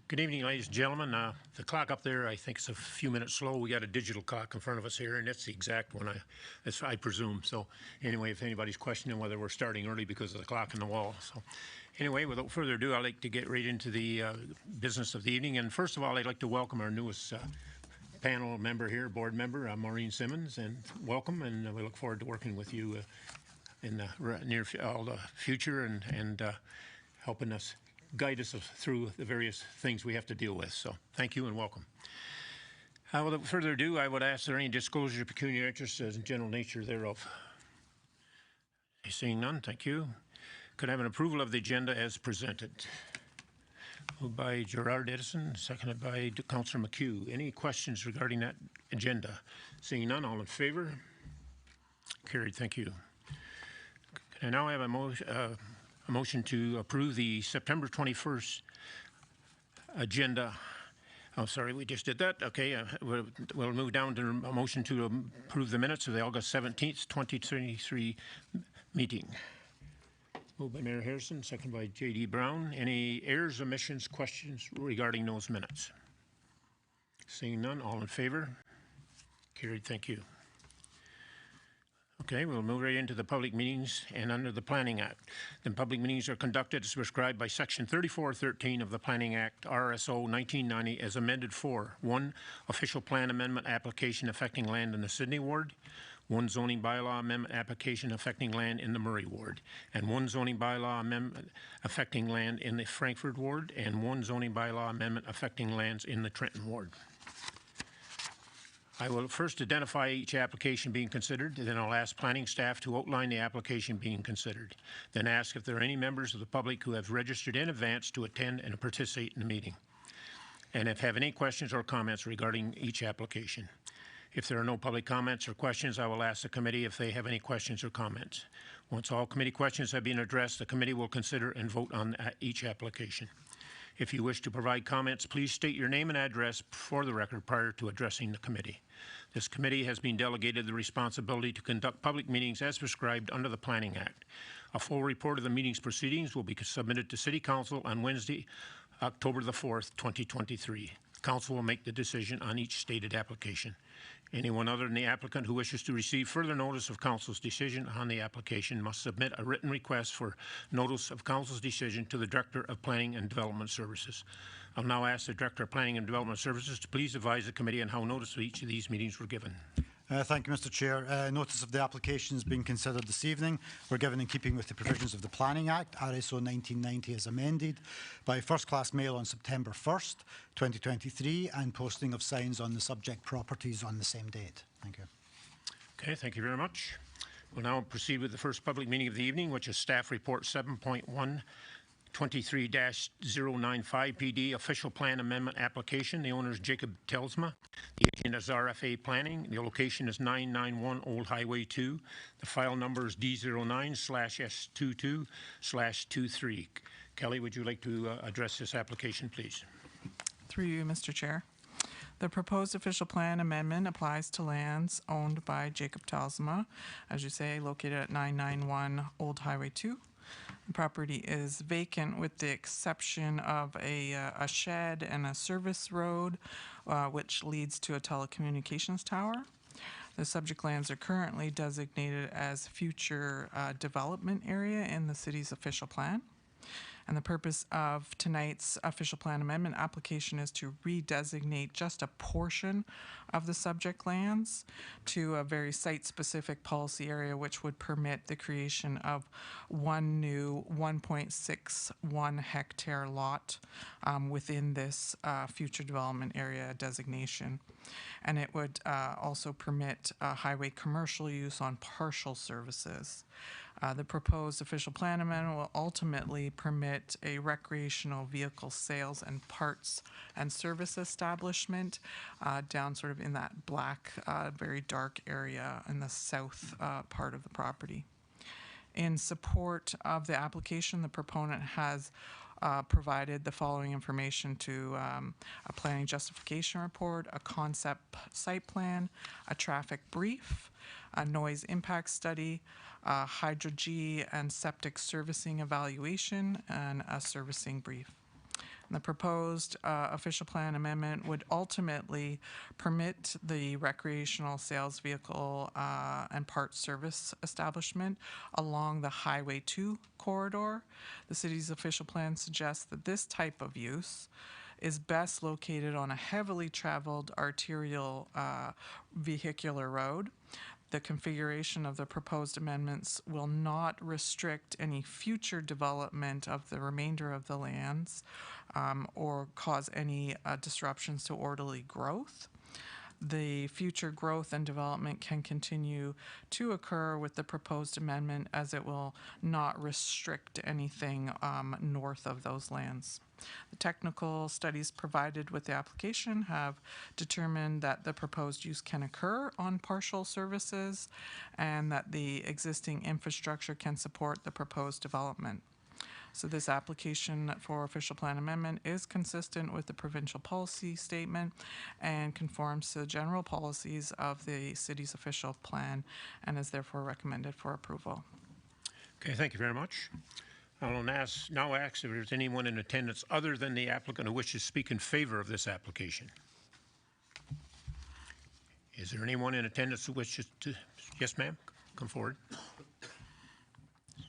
Good evening, ladies and gentlemen. The clock up there, I think, is a few minutes slow. We got a digital clock in front of us here, and it's the exact one, I presume. So anyway, if anybody's questioning whether we're starting early because of the clock in the wall. So anyway, without further ado, I'd like to get right into the business of the evening. And first of all, I'd like to welcome our newest panel member here, board member, Maureen Simmons, and welcome. And we look forward to working with you in the near future and helping us guide us through the various things we have to deal with. So thank you and welcome. Without further ado, I would ask there any disclosure of pecuniary interest as in general nature thereof. Seeing none, thank you. Could I have an approval of the agenda as presented? Moved by Gerard Edison, seconded by Councillor McHugh. Any questions regarding that agenda? Seeing none, all in favor? Carried, thank you. Can I now have a motion to approve the September 21st agenda? Oh, sorry, we just did that. Okay, we'll move down to a motion to approve the minutes of the August 17th, 2023 meeting. Moved by Mayor Harrison, second by J.D. Brown. Any errors, omissions, questions regarding those minutes? Seeing none, all in favor? Carried, thank you. Okay, we'll move right into the public meetings and under the Planning Act. The public meetings are conducted as prescribed by Section 3413 of the Planning Act, RSO 1990, as amended for 1. Official plan amendment application affecting land in the Sydney Ward, 1 zoning bylaw amendment application affecting land in the Murray Ward, and 1 zoning bylaw amendment affecting land in the Frankfurt Ward, and 1 zoning bylaw amendment affecting lands in the Trenton Ward. I will first identify each application being considered, then I'll ask planning staff to outline the application being considered, then ask if there are any members of the public who have registered in advance to attend and participate in the meeting, and if have any questions or comments regarding each application. If there are no public comments or questions, I will ask the committee if they have any questions or comments. Once all committee questions have been addressed, the committee will consider and vote on each application. If you wish to provide comments, please state your name and address for the record prior to addressing the committee. This committee has been delegated the responsibility to conduct public meetings as prescribed under the Planning Act. A full report of the meeting's proceedings will be submitted to City Council on Wednesday, October the 4th, 2023. Council will make the decision on each stated application. Anyone other than the applicant who wishes to receive further notice of Council's decision on the application must submit a written request for notice of Council's decision to the Director of Planning and Development Services. I'll now ask the Director of Planning and Development Services to please advise the committee on how notice of each of these meetings were given. Thank you, Mr. Chair. Notice of the applications being considered this evening were given in keeping with the provisions of the Planning Act, RSO 1990 as amended, by first-class mail on September 1st, 2023, and posting of signs on the subject properties on the same date. Thank you. Okay, thank you very much. We'll now proceed with the first public meeting of the evening, which is Staff Report 7.1. 23-095 PD Official Plan Amendment Application. The owner is Jacob Telsma. The agent is RFA Planning. The location is 991 Old Highway 2. The file number is D09/S22/23. Kelly, would you like to address this application, please? Through you, Mr. Chair. The proposed official plan amendment applies to lands owned by Jacob Telsma, as you say, located at 991 Old Highway 2. The property is vacant with the exception of a shed and a service road, which leads to a telecommunications tower. The subject lands are currently designated as future development area in the city's official plan. And the purpose of tonight's official plan amendment application is to redesignate just a portion of the subject lands to a very site-specific policy area, which would permit the creation of one new 1.61 hectare lot within this future development area designation. And it would also permit highway commercial use on partial services. The proposed official plan amendment will ultimately permit a recreational vehicle sales and parts and service establishment down sort of in that black, very dark area in the south part of the property. In support of the application, the proponent has provided the following information to a planning justification report, a concept site plan, a traffic brief, a noise impact study, hydro-G and septic servicing evaluation, and a servicing brief. The proposed official plan amendment would ultimately permit the recreational sales vehicle and parts service establishment along the Highway 2 corridor. The city's official plan suggests that this type of use is best located on a heavily traveled arterial vehicular road. The configuration of the proposed amendments will not restrict any future development of the remainder of the lands or cause any disruptions to orderly growth. The future growth and development can continue to occur with the proposed amendment, as it will not restrict anything north of those lands. The technical studies provided with the application have determined that the proposed use can occur on partial services and that the existing infrastructure can support the proposed development. So this application for official plan amendment is consistent with the provincial policy statement and conforms to the general policies of the city's official plan and is therefore recommended for approval. Okay, thank you very much. I'll now ask if there's anyone in attendance other than the applicant who wishes to speak in favor of this application. Is there anyone in attendance who wishes to? Yes, ma'am. Come forward.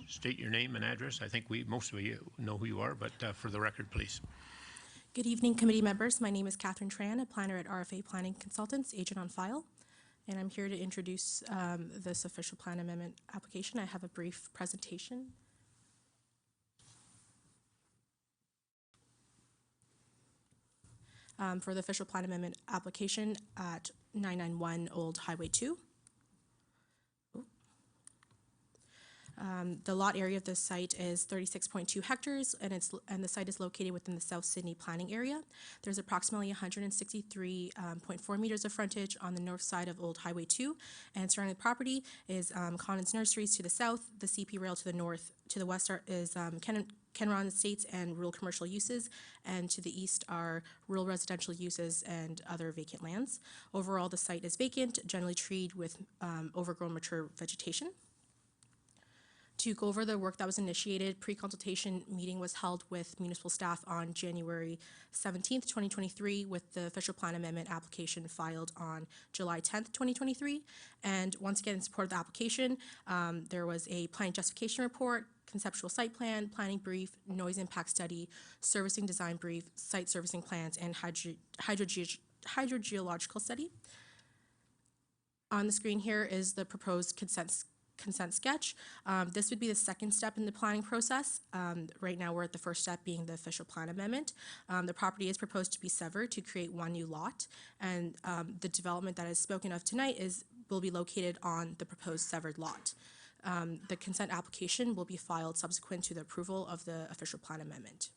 State your name and address. I think most of you know who you are, but for the record, please. Good evening, committee members. My name is Catherine Tran, a planner at RFA Planning Consultants, agent on file, and I'm here to introduce this official plan amendment application. I have a brief presentation. For the official plan amendment application at 991 Old Highway 2. The lot area of this site is 36.2 hectares, and the site is located within the South Sydney planning area. There's approximately 163.4 meters of frontage on the north side of Old Highway 2, and surrounding the property is Collins Nurseries to the south, the CP Rail to the north. To the west is Kenron Estates and rural commercial uses, and to the east are rural residential uses and other vacant lands. Overall, the site is vacant, generally treed with overgrown mature vegetation. To go over the work that was initiated, pre-consultation meeting was held with municipal staff on January 17th, 2023, with the official plan amendment application filed on July 10th, 2023. And once again, in support of the application, there was a planning justification report, conceptual site plan, planning brief, noise impact study, servicing design brief, site servicing plans, and hydrogeological study. On the screen here is the proposed consent sketch. This would be the second step in the planning process. Right now we're at the first step, being the official plan amendment. The property is proposed to be severed to create one new lot, and the development that is spoken of tonight will be located on the proposed severed lot. The consent application will be filed subsequent to the approval of the official plan amendment.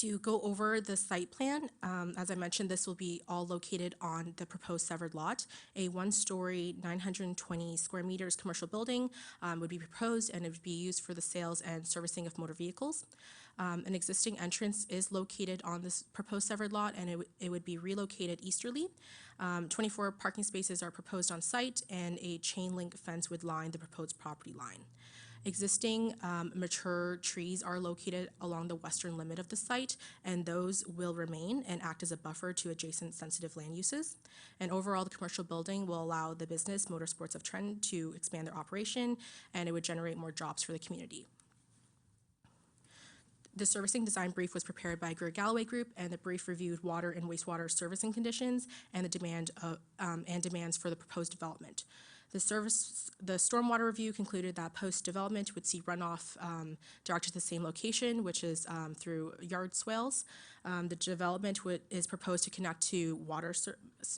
To go over the site plan, as I mentioned, this will be all located on the proposed severed lot. A one-story, 920 square meters commercial building would be proposed, and it would be used for the sales and servicing of motor vehicles. An existing entrance is located on this proposed severed lot, and it would be relocated easterly. 24 parking spaces are proposed on site, and a chain link fence would line the proposed property line. Existing mature trees are located along the western limit of the site, and those will remain and act as a buffer to adjacent sensitive land uses. And overall, the commercial building will allow the business Motorsports of Trenton to expand their operation, and it would generate more jobs for the community. The servicing design brief was prepared by Greer Galloway Group, and the brief reviewed water and wastewater servicing conditions and the demands for the proposed development. The stormwater review concluded that post-development would see runoff directed to the same location, which is through yard swales. The development is proposed to connect to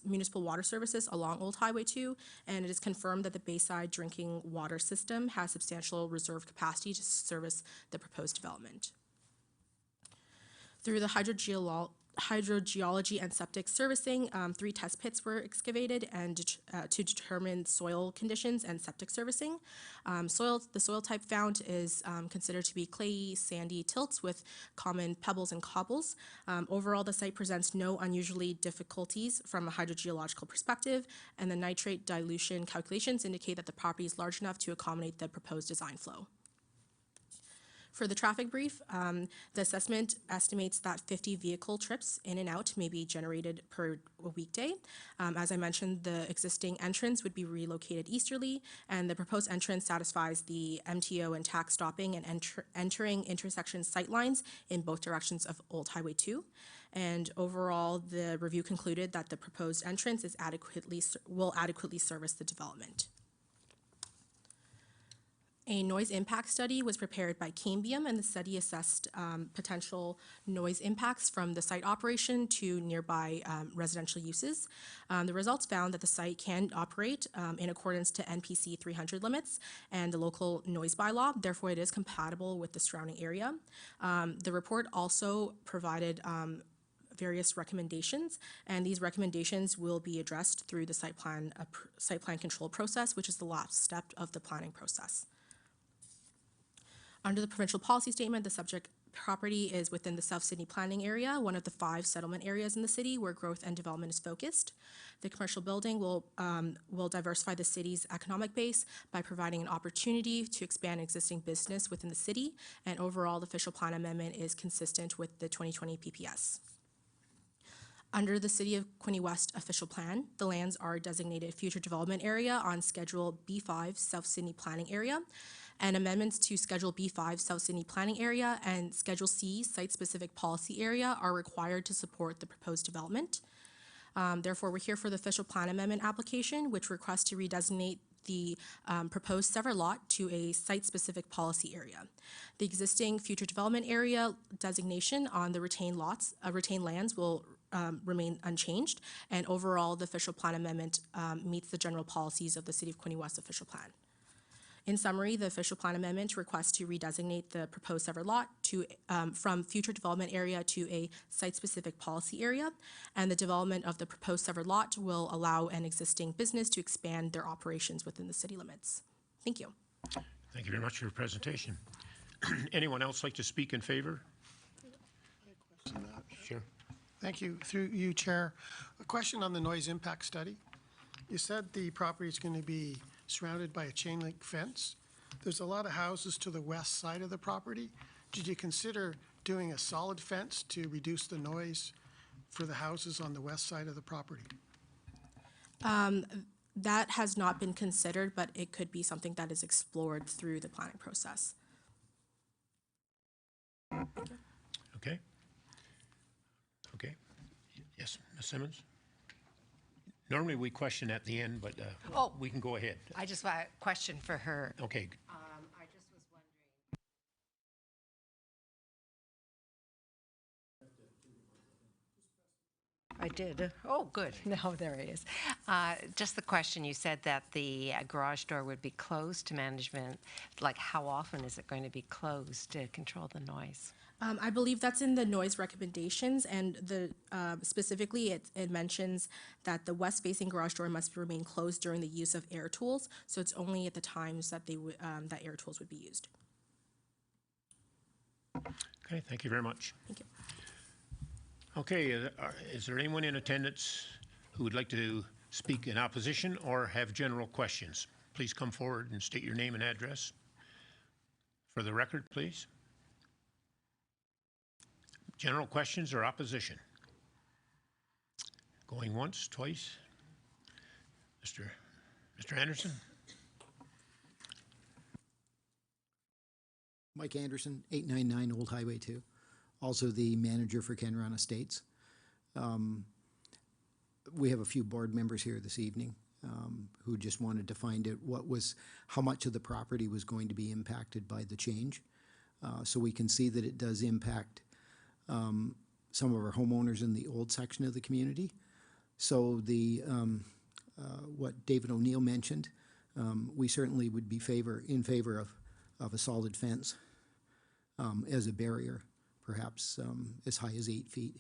municipal water services along Old Highway 2, and it is confirmed that the Bayside drinking water system has substantial reserve capacity to service the proposed development. Through the hydrogeology and septic servicing, 3 test pits were excavated and to determine soil conditions and septic servicing. The soil type found is considered to be clayey, sandy tilts with common pebbles and cobbles. Overall, the site presents no unusually difficulties from a hydrogeological perspective, and the nitrate dilution calculations indicate that the property is large enough to accommodate the proposed design flow. For the traffic brief, the assessment estimates that 50 vehicle trips in and out may be generated per weekday. As I mentioned, the existing entrance would be relocated easterly, and the proposed entrance satisfies the MTO and TAC stopping and entering intersection sightlines in both directions of Old Highway 2. And overall, the review concluded that the proposed entrance will adequately service the development. A noise impact study was prepared by Cambium, and the study assessed potential noise impacts from the site operation to nearby residential uses. The results found that the site can operate in accordance to NPC 300 limits and the local noise bylaw. Therefore, it is compatible with the surrounding area. The report also provided various recommendations, and these recommendations will be addressed through the site plan control process, which is the last step of the planning process. Under the provincial policy statement, the subject property is within the South Sydney planning area, one of the 5 settlement areas in the city where growth and development is focused. The commercial building will diversify the city's economic base by providing an opportunity to expand existing business within the city, and overall, the official plan amendment is consistent with the 2020 PPS. Under the City of Quinte West official plan, the lands are designated future development area on Schedule B5 South Sydney planning area, and amendments to Schedule B5 South Sydney planning area and Schedule C site-specific policy area are required to support the proposed development. Therefore, we're here for the official plan amendment application, which requests to redesignate the proposed severed lot to a site-specific policy area. The existing future development area designation on the retained lands will remain unchanged, and overall, the official plan amendment meets the general policies of the City of Quinte West official plan. In summary, the official plan amendment requests to redesignate the proposed severed lot from future development area to a site-specific policy area, and the development of the proposed severed lot will allow an existing business to expand their operations within the city limits. Thank you. Thank you very much for your presentation. Anyone else like to speak in favor? Sure. Thank you. Through you, Chair. A question on the noise impact study. You said the property is going to be surrounded by a chain link fence. There's a lot of houses to the west side of the property. Did you consider doing a solid fence to reduce the noise for the houses on the west side of the property? That has not been considered, but it could be something that is explored through the planning process. Okay. Okay. Yes, Ms. Simmons? Normally we question at the end, but we can go ahead. I just have a question for her. Okay. I just was wondering. I did. Oh, good. No, there it is. Just the question, you said that the garage door would be closed to management. Like, how often is it going to be closed to control the noise? I believe that's in the noise recommendations, and specifically it mentions that the west-facing garage door must remain closed during the use of air tools. So it's only at the times that that air tools would be used. Okay, thank you very much. Thank you. Okay, is there anyone in attendance who would like to speak in opposition or have general questions? Please come forward and state your name and address. For the record, please. General questions or opposition? Going once, twice? Mr. Anderson? Mike Anderson, 899 Old Highway 2, also the manager for Kenron Estates. We have a few board members here this evening who just wanted to find out how much of the property was going to be impacted by the change. So we can see that it does impact some of our homeowners in the old section of the community. So what David O'Neill mentioned, we certainly would be in favor of a solid fence as a barrier, perhaps as high as 8 feet.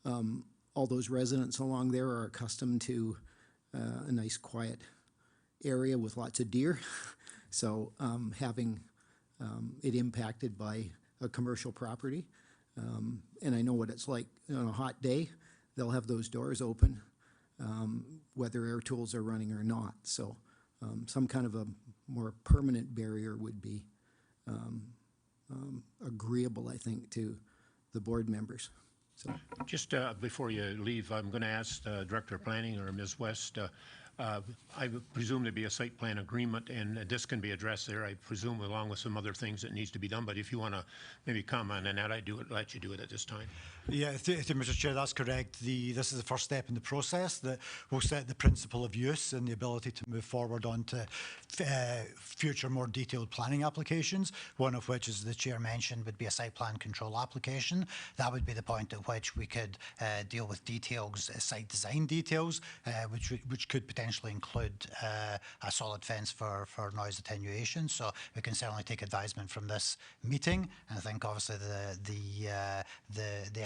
All those residents along there are accustomed to a nice quiet area with lots of deer. So having it impacted by a commercial property, and I know what it's like on a hot day, they'll have those doors open, whether air tools are running or not. So some kind of a more permanent barrier would be agreeable, I think, to the board members. So, Just before you leave, I'm going to ask Director of Planning or Ms. West, I presume there'd be a site plan agreement, and this can be addressed there, I presume, along with some other things that needs to be done. But if you want to maybe comment on that, let you do it at this time. Yeah, Mr. Chair, that's correct. This is the first step in the process that will set the principle of use and the ability to move forward on to future more detailed planning applications, one of which, as the Chair mentioned, would be a site plan control application. That would be the point at which we could deal with details, site design details, which could potentially include a solid fence for noise attenuation. So we can certainly take advisement from this meeting, and I think obviously the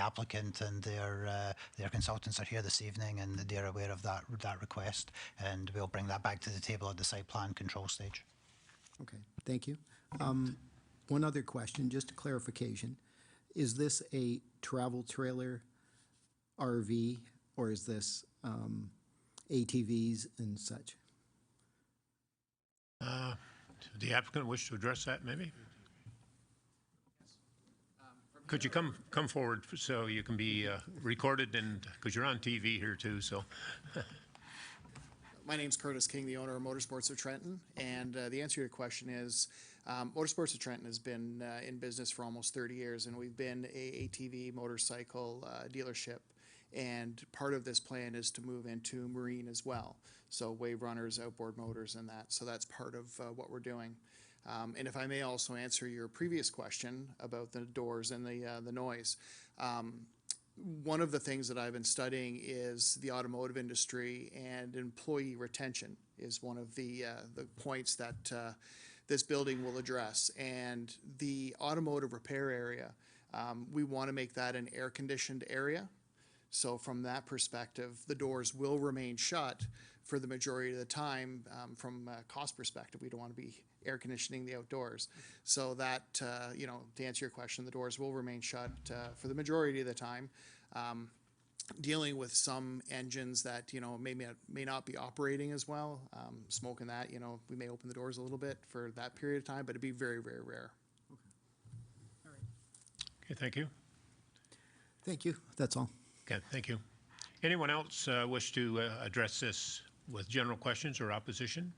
applicant and their consultants are here this evening, and they're aware of that request, and we'll bring that back to the table at the site plan control stage. okay, thank you. One other question, just a clarification. Is this a travel trailer RV, or is this ATVs and such? The applicant wish to address that, maybe? Could you come forward so you can be recorded, and because you're on TV here too, so. My name's Curtis King, the owner of Motorsports of Trenton, and the answer to your question is Motorsports of Trenton has been in business for almost 30 years, and we've been a ATV motorcycle dealership, and part of this plan is to move into marine as well, so wave runners, outboard motors, and that, so that's part of what we're doing. And if I may also answer your previous question about the doors and the noise. One of the things that I've been studying is the automotive industry, and employee retention is one of the points that this building will address. And the automotive repair area, we want to make that an air-conditioned area. So from that perspective, the doors will remain shut for the majority of the time. From a cost perspective, we don't want to be air conditioning the outdoors. So that, you know, to answer your question, the doors will remain shut for the majority of the time. Dealing with some engines that, you know, may not be operating as well, smoke and that, you know, we may open the doors a little bit for that period of time, but it'd be very, very rare. Okay, thank you. Thank you, that's all. Okay, thank you. Anyone else wish to address this with general questions or opposition?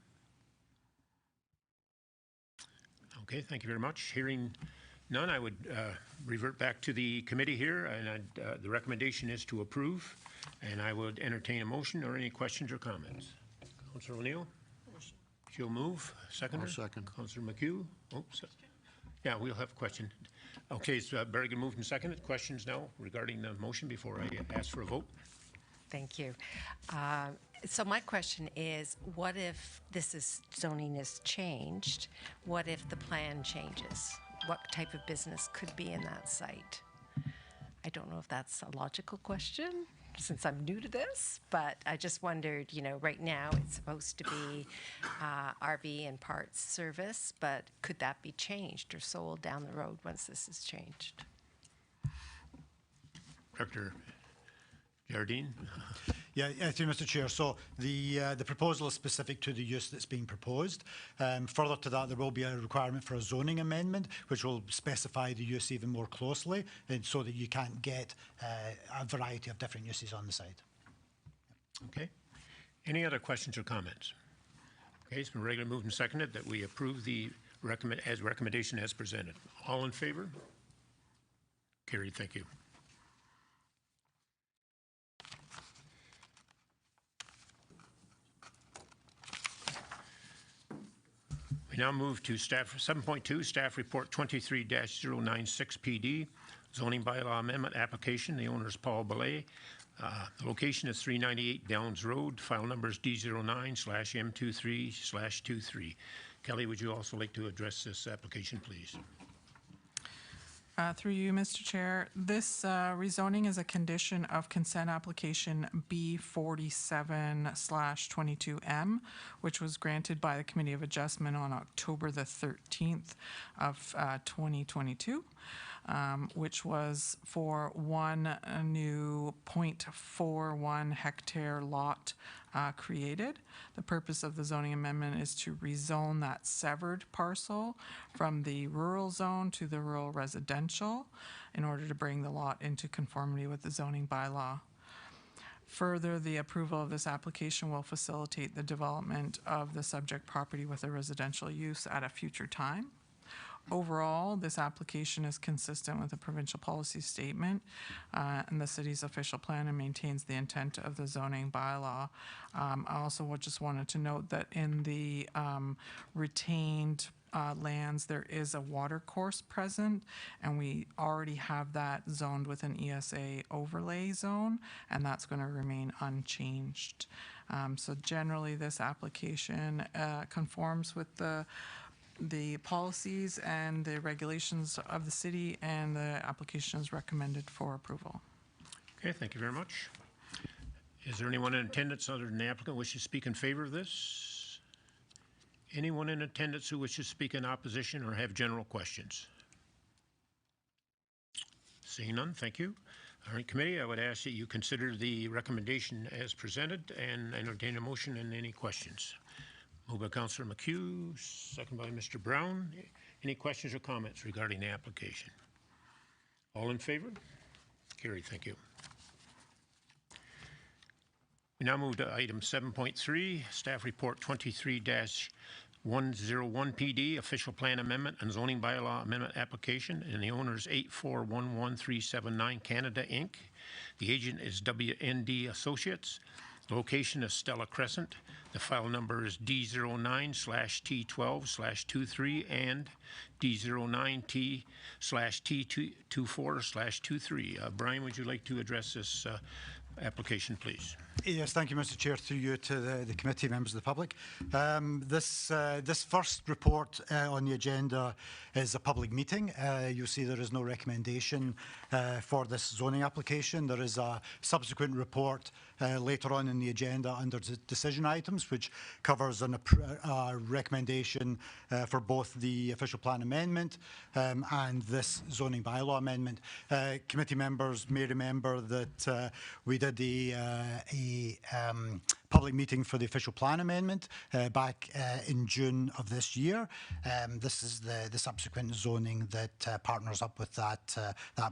Okay, thank you very much. Hearing none, I would revert back to the committee here, and the recommendation is to approve, and I would entertain a motion or any questions or comments. Councillor O'Neill? She'll move. Seconder? I'll second. Councillor McHugh? Oops. Yeah, we'll have a question. Okay, so Berrigan moved and seconded. Questions now regarding the motion before I ask for a vote? Thank you. So my question is, what if zoning is changed? What if the plan changes? What type of business could be in that site? I don't know if that's a logical question since I'm new to this, but I just wondered, you know, right now it's supposed to be RV and parts service, but could that be changed or sold down the road once this is changed? Director Jardine? Yeah, through Mr. Chair. So the proposal is specific to the use that's being proposed. Further to that, there will be a requirement for a zoning amendment, which will specify the use even more closely, and so that you can't get a variety of different uses on the site. Okay. Any other questions or comments? Okay, it's been regularly moved and seconded that we approve the recommendation as presented. All in favor? Carried. Thank you. We now move to staff 7.2, staff report 23-096 PD, zoning bylaw amendment application. The owner is Paul Belay. The location is 398 Downs Road. File number is D09/M23/23. Kelly, would you also like to address this application, please? Through you, Mr. Chair, this rezoning is a condition of consent application B47/22M, which was granted by the Committee of Adjustment on October the 13th of 2022. which was for one new 0.41 hectare lot created. The purpose of the zoning amendment is to rezone that severed parcel from the rural zone to the rural residential in order to bring the lot into conformity with the zoning bylaw. Further, the approval of this application will facilitate the development of the subject property with a residential use at a future time. Overall, this application is consistent with the provincial policy statement and the city's official plan and maintains the intent of the zoning bylaw. I also just wanted to note that in the retained lands, there is a water course present, and we already have that zoned with an ESA overlay zone, and that's going to remain unchanged. So generally, this application conforms with the policies and the regulations of the city, and the application is recommended for approval. Okay, thank you very much. Is there anyone in attendance other than the applicant who wishes to speak in favor of this? Anyone in attendance who wishes to speak in opposition or have general questions? Seeing none, thank you. All right, committee, I would ask that you consider the recommendation as presented and entertain a motion and any questions. Moved by Councillor McHugh, second by Mr. Brown. Any questions or comments regarding the application? All in favor? Carried, thank you. We now move to item 7.3, Staff Report 23-101 PD, Official Plan Amendment and Zoning Bylaw Amendment Application, and the owner is 8411379 Canada, Inc. The agent is WND Associates. Location is Stella Crescent. The file number is D09/T12/23 and D09T/T24/23. Brian, would you like to address this application, please? Yes, thank you, Mr. Chair, through you to the committee, members of the public. This first report on the agenda is a public meeting. You'll see there is no recommendation for this zoning application. There is a subsequent report later on in the agenda under decision items, which covers a recommendation for both the official plan amendment and this zoning bylaw amendment. Committee members may remember that we did a public meeting for the official plan amendment back in June of this year. This is the subsequent zoning that partners up with that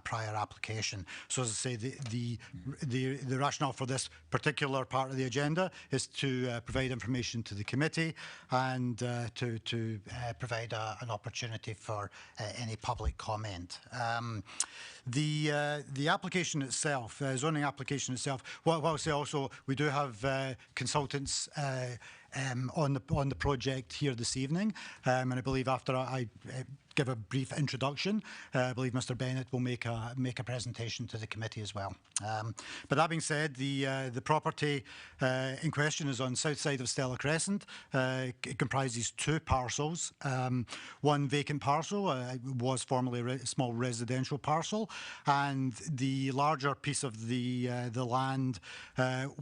prior application. So as I say, the rationale for this particular part of the agenda is to provide information to the committee and to provide an opportunity for any public comment. The application itself, zoning application itself, what I'll say also, we do have consultants on the project here this evening, and I believe after I give a brief introduction, I believe Mr. Bennett will make a presentation to the committee as well. But that being said, the property in question is on the south side of Stella Crescent. It comprises two parcels. One vacant parcel was formerly a small residential parcel, and the larger piece of the land,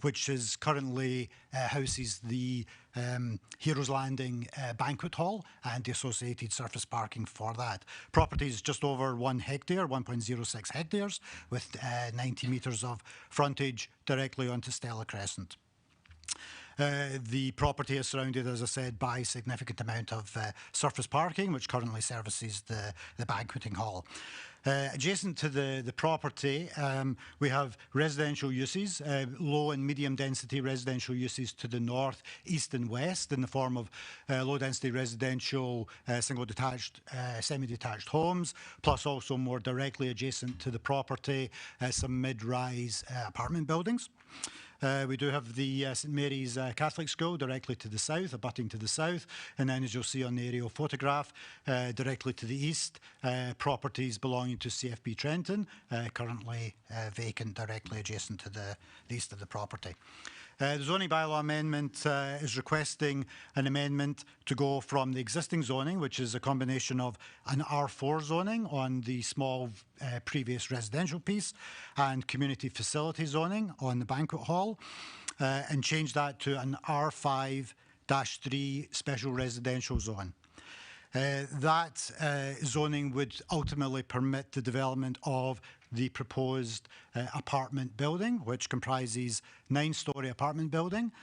which is currently houses the Heroes Landing banquet hall and the associated surface parking for that. Property is just over 1 hectare, 1.06 hectares, with 90 metres of frontage directly onto Stella Crescent. The property is surrounded, as I said, by a significant amount of surface parking, which currently services the banqueting hall. Adjacent to the property, we have residential uses, low and medium density residential uses to the north, east and west in the form of low density residential, single detached, semi-detached homes, plus also more directly adjacent to the property, some mid-rise apartment buildings. We do have the St Mary's Catholic School directly to the south, abutting to the south, and then as you'll see on the aerial photograph, directly to the east, properties belonging to CFB Trenton, currently vacant directly adjacent to the east of the property. The zoning bylaw amendment is requesting an amendment to go from the existing zoning, which is a combination of an R4 zoning on the small previous residential piece and community facility zoning on the banquet hall, and change that to an R5-3 special residential zone. That zoning would ultimately permit the development of the proposed apartment building, which comprises 9-storey apartment building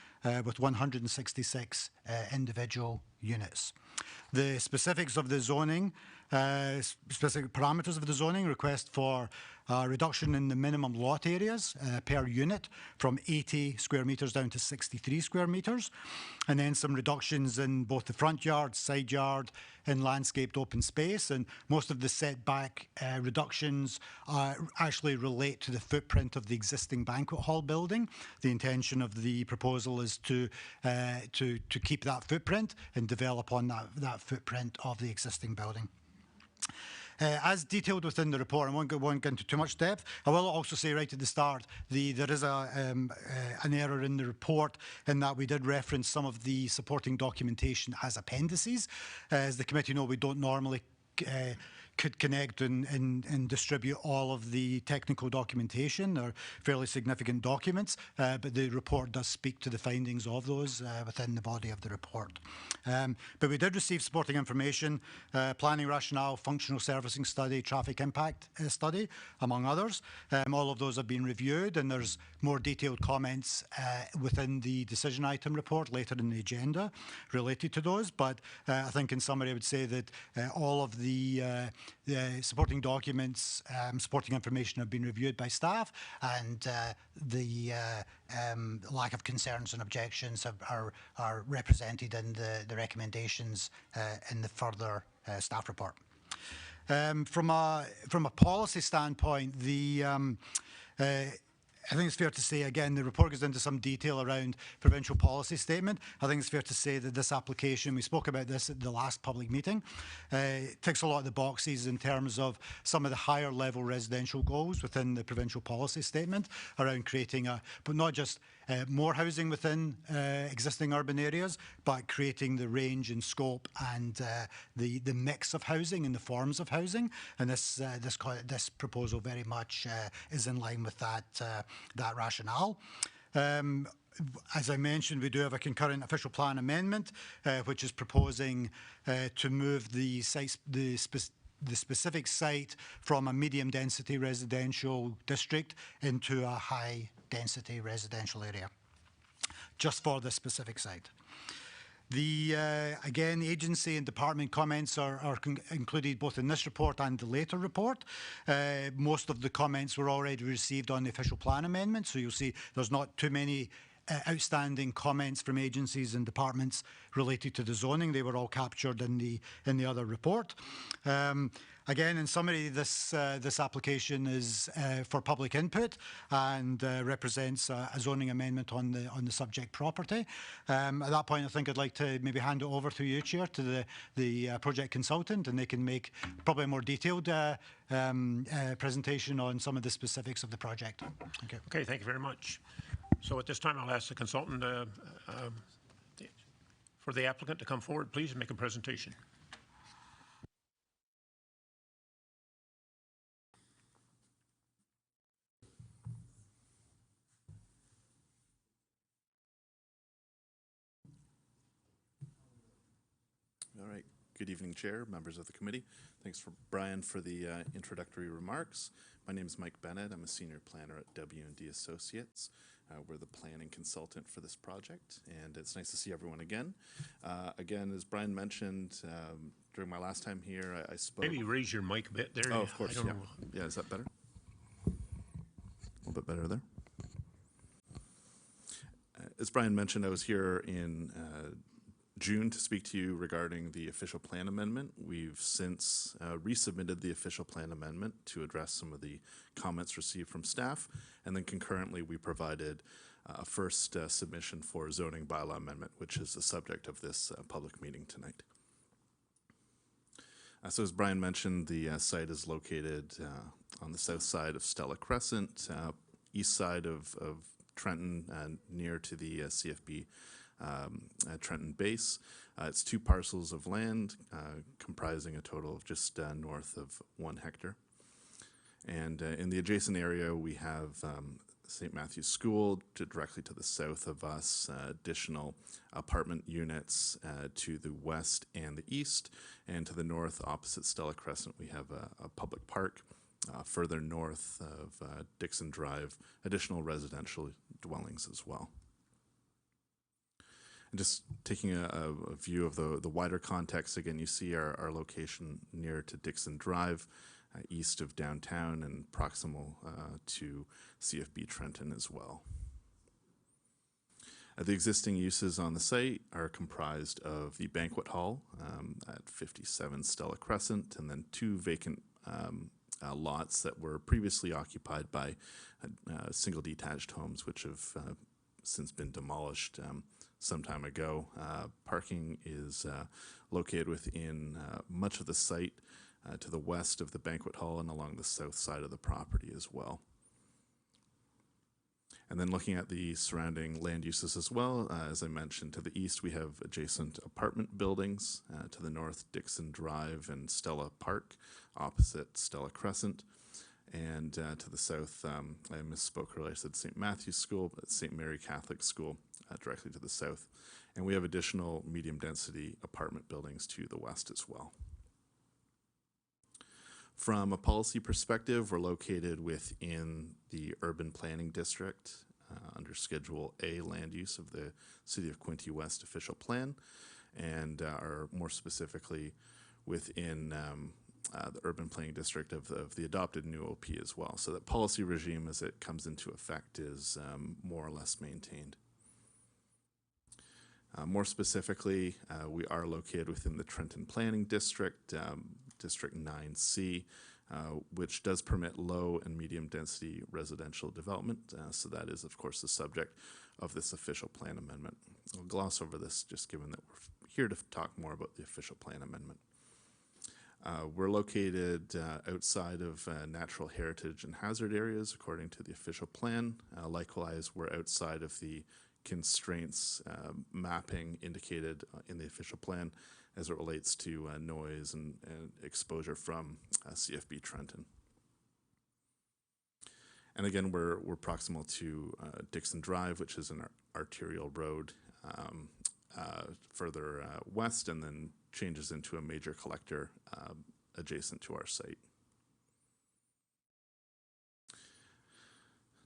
with 166 individual units. The specifics of the zoning, specific parameters of the zoning request for reduction in the minimum lot areas per unit from 80 square metres down to 63 square metres, and then some reductions in both the front yard, side yard, and landscaped open space. And most of the setback reductions actually relate to the footprint of the existing banquet hall building. The intention of the proposal is to keep that footprint and develop on that footprint of the existing building. As detailed within the report, I won't go into too much depth. I will also say right at the start, there is an error in the report in that we did reference some of the supporting documentation as appendices. As the committee know, we don't normally could connect and distribute all of the technical documentation. They're fairly significant documents, but the report does speak to the findings of those within the body of the report. But we did receive supporting information, planning rationale, functional servicing study, traffic impact study, among others. All of those have been reviewed, and there's more detailed comments within the decision item report later in the agenda related to those. But I think in summary, I would say that all of the supporting documents, supporting information have been reviewed by staff, and the lack of concerns and objections are represented in the recommendations in the further staff report. From a policy standpoint, I think it's fair to say, again, the report goes into some detail around provincial policy statement. I think it's fair to say that this application, we spoke about this at the last public meeting, ticks a lot of the boxes in terms of some of the higher level residential goals within the provincial policy statement around creating but not just more housing within existing urban areas, but creating the range and scope and the mix of housing and the forms of housing. And this proposal very much is in line with that rationale. As I mentioned, we do have a concurrent official plan amendment, which is proposing to move the specific site from a medium density residential district into a high density residential area, just for the specific site. Again, agency and department comments are included both in this report and the later report. Most of the comments were already received on the official plan amendment, so you'll see there's not too many outstanding comments from agencies and departments related to the zoning. They were all captured in the other report. Again, in summary, this application is for public input and represents a zoning amendment on the subject property. At that point, I think I'd like to maybe hand it over to you, Chair, to the project consultant, and they can make probably a more detailed presentation on some of the specifics of the project. Thank you. Okay, thank you very much. So at this time, I'll ask the consultant for the applicant to come forward, please, and make a presentation. All right. Good evening, Chair, members of the committee. Thanks for Brian for the introductory remarks. My name is Mike Bennett. I'm a senior planner at W&D Associates. We're the planning consultant for this project, and it's nice to see everyone again. Again, as Brian mentioned, during my last time here, I spoke... Maybe raise your mic a bit there. Oh, of course, yeah. Yeah, is that better? A little bit better there. As Brian mentioned, I was here in June to speak to you regarding the official plan amendment. We've since resubmitted the official plan amendment to address some of the comments received from staff, and then concurrently we provided a first submission for zoning bylaw amendment, which is the subject of this public meeting tonight. So as Brian mentioned, the site is located on the south side of Stella Crescent, east side of Trenton, near to the CFB Trenton base. It's 2 parcels of land comprising a total of just north of 1 hectare. And in the adjacent area, we have St. Matthew's School directly to the south of us, additional apartment units to the west and the east, and to the north opposite Stella Crescent we have a public park. Further north of Dixon Drive, additional residential dwellings as well. And just taking a view of the wider context, again, you see our location near to Dixon Drive, east of downtown and proximal to CFB Trenton as well. The existing uses on the site are comprised of the banquet hall at 57 Stella Crescent, and then two vacant lots that were previously occupied by single detached homes, which have since been demolished some time ago. Parking is located within much of the site to the west of the banquet hall and along the south side of the property as well. And then looking at the surrounding land uses as well, as I mentioned, to the east we have adjacent apartment buildings, to the north Dixon Drive and Stella Park, opposite Stella Crescent, and to the south, I misspoke earlier, I said St. Matthew's School, but St. Mary Catholic School directly to the south. And we have additional medium density apartment buildings to the west as well. From a policy perspective, we're located within the urban planning district under Schedule A land use of the City of Quinte West official plan, and are more specifically within the urban planning district of the adopted new OP as well. So that policy regime as it comes into effect is more or less maintained. More specifically, we are located within the Trenton Planning District, District 9C, which does permit low and medium density residential development. So that is, of course, the subject of this official plan amendment. I'll gloss over this just given that we're here to talk more about the official plan amendment. We're located outside of natural heritage and hazard areas according to the official plan. Likewise, we're outside of the constraints mapping indicated in the official plan as it relates to noise and exposure from CFB Trenton. And again, we're proximal to Dixon Drive, which is an arterial road further west, and then changes into a major collector adjacent to our site.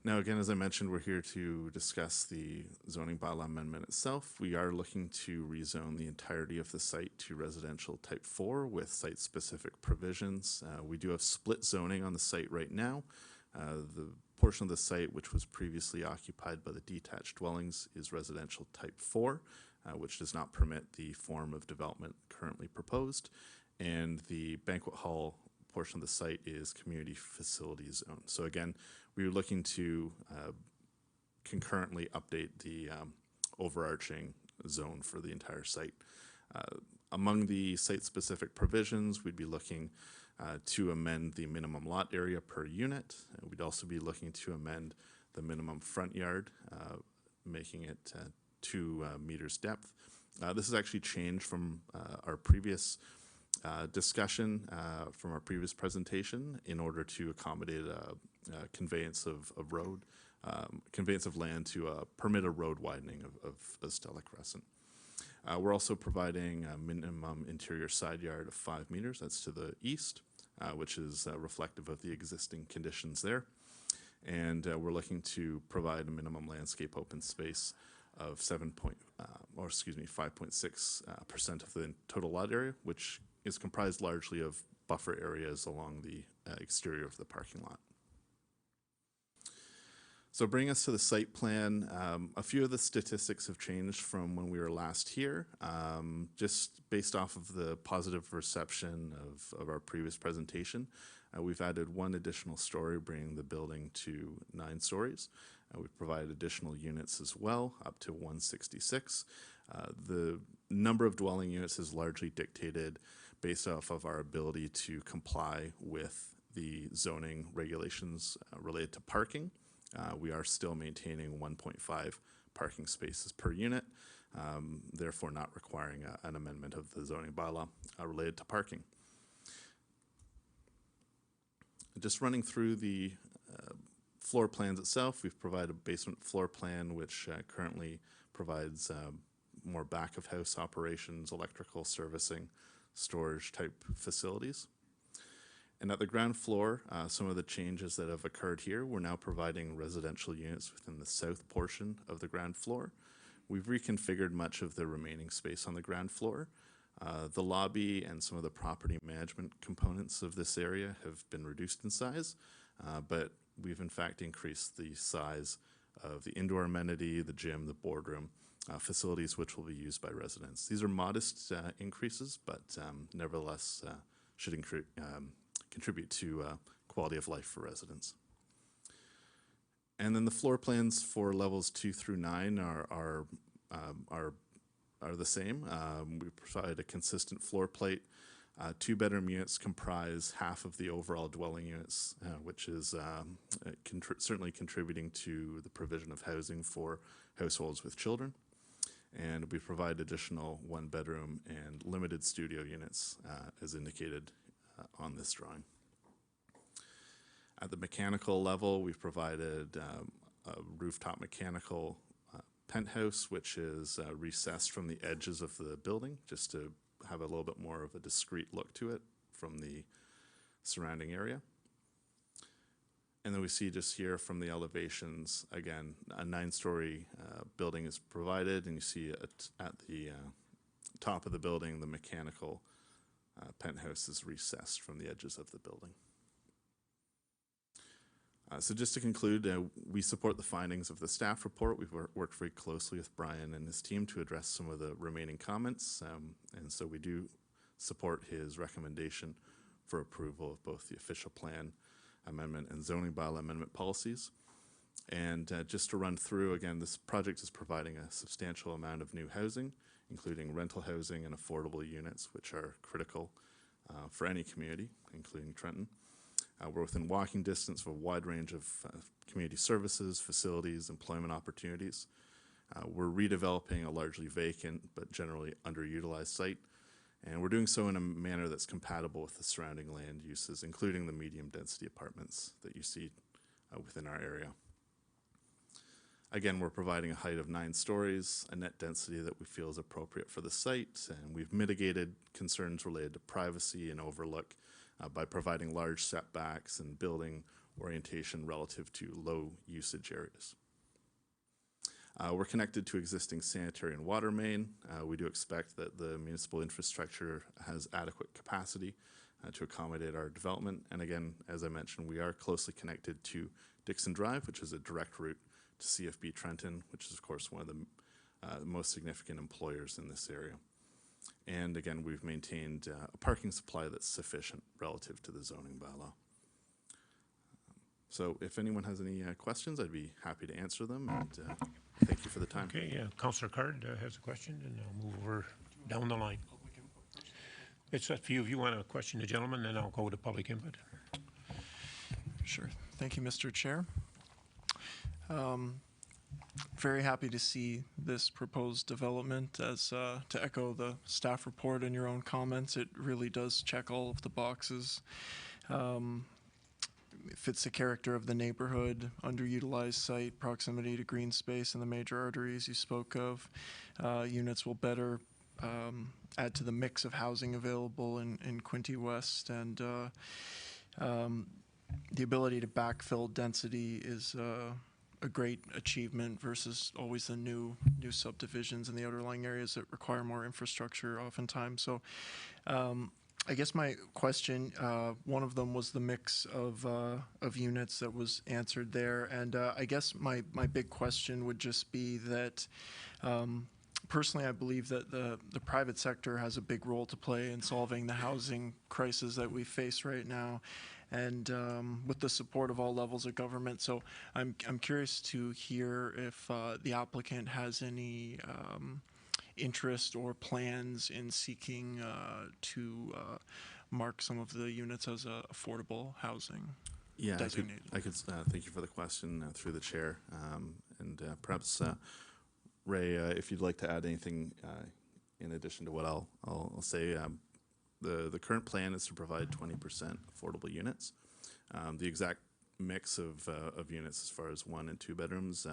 Now, again, as I mentioned, we're here to discuss the zoning bylaw amendment itself. We are looking to rezone the entirety of the site to residential type 4 with site-specific provisions. We do have split zoning on the site right now. The portion of the site which was previously occupied by the detached dwellings is residential type 4, which does not permit the form of development currently proposed. And the banquet hall portion of the site is community facilities zone. So again, we are looking to concurrently update the overarching zone for the entire site. Among the site-specific provisions, we'd be looking to amend the minimum lot area per unit. We'd also be looking to amend the minimum front yard, making it 2 meters depth. This has actually changed from our previous discussion from our previous presentation in order to accommodate a conveyance of road, conveyance of land to permit a road widening of Stella Crescent. We're also providing a minimum interior side yard of 5 meters, that's to the east, which is reflective of the existing conditions there. And we're looking to provide a minimum landscape open space of 5.6% of the total lot area, which is comprised largely of buffer areas along the exterior of the parking lot. So bringing us to the site plan, a few of the statistics have changed from when we were last here, just based off of the positive reception of our previous presentation. We've added 1 additional story, bringing the building to 9 stories. We've provided additional units as well, up to 166. The number of dwelling units is largely dictated based off of our ability to comply with the zoning regulations related to parking. We are still maintaining 1.5 parking spaces per unit, therefore not requiring an amendment of the zoning bylaw related to parking. Just running through the floor plans itself, we've provided a basement floor plan which currently provides more back-of-house operations, electrical servicing, storage type facilities. And at the ground floor, some of the changes that have occurred here, we're now providing residential units within the south portion of the ground floor. We've reconfigured much of the remaining space on the ground floor. The lobby and some of the property management components of this area have been reduced in size, but we've in fact increased the size of the indoor amenity, the gym, the boardroom, facilities which will be used by residents. These are modest increases, but nevertheless should contribute to quality of life for residents. And then the floor plans for levels 2 through 9 are the same. We provide a consistent floor plate. 2-bedroom units comprise half of the overall dwelling units, which is certainly contributing to the provision of housing for households with children. And we provide additional 1-bedroom and limited studio units as indicated on this drawing. At the mechanical level, we've provided a rooftop mechanical penthouse, which is recessed from the edges of the building, just to have a little bit more of a discrete look to it from the surrounding area. And then we see just here from the elevations, again, a 9-story building is provided, and you see at the top of the building, the mechanical penthouse is recessed from the edges of the building. So just to conclude, we support the findings of the staff report. We've worked very closely with Brian and his team to address some of the remaining comments, and so we do support his recommendation for approval of both the official plan amendment and zoning bylaw amendment policies. And just to run through, again, this project is providing a substantial amount of new housing, including rental housing and affordable units, which are critical for any community, including Trenton. We're within walking distance of a wide range of community services, facilities, employment opportunities. We're redeveloping a largely vacant but generally underutilized site, and we're doing so in a manner that's compatible with the surrounding land uses, including the medium density apartments that you see within our area. Again, we're providing a height of 9 stories, a net density that we feel is appropriate for the site, and we've mitigated concerns related to privacy and overlook by providing large setbacks and building orientation relative to low usage areas. We're connected to existing sanitary and water main. We do expect that the municipal infrastructure has adequate capacity to accommodate our development. And again, as I mentioned, we are closely connected to Dixon Drive, which is a direct route to CFB Trenton, which is of course one of the most significant employers in this area. And again, we've maintained a parking supply that's sufficient relative to the zoning bylaw. So if anyone has any questions, I'd be happy to answer them, and thank you for the time. Okay, Councillor Card has a question, and I'll move over down the line. It's up to you if you want to question the gentleman, then I'll go to public input. Sure. Thank you, Mr. Chair. Very happy to see this proposed development. As to echo the staff report and your own comments, it really does check all of the boxes. It fits the character of the neighborhood, underutilized site, proximity to green space and the major arteries you spoke of. Units will better add to the mix of housing available in Quinte West, and the ability to backfill density is a great achievement versus always the new subdivisions in the outlying areas that require more infrastructure oftentimes. So I guess my question, one of them was the mix of units that was answered there, and I guess my big question would just be that personally I believe that the private sector has a big role to play in solving the housing crisis that we face right now, and with the support of all levels of government. So I'm curious to hear if the applicant has any interest or plans in seeking to mark some of the units as affordable housing. Yeah, designated. I could thank you for the question through the chair, and perhaps Ray, if you'd like to add anything in addition to what I'll say. The current plan is to provide 20% affordable units. The exact mix of units as far as 1 and 2 bedrooms,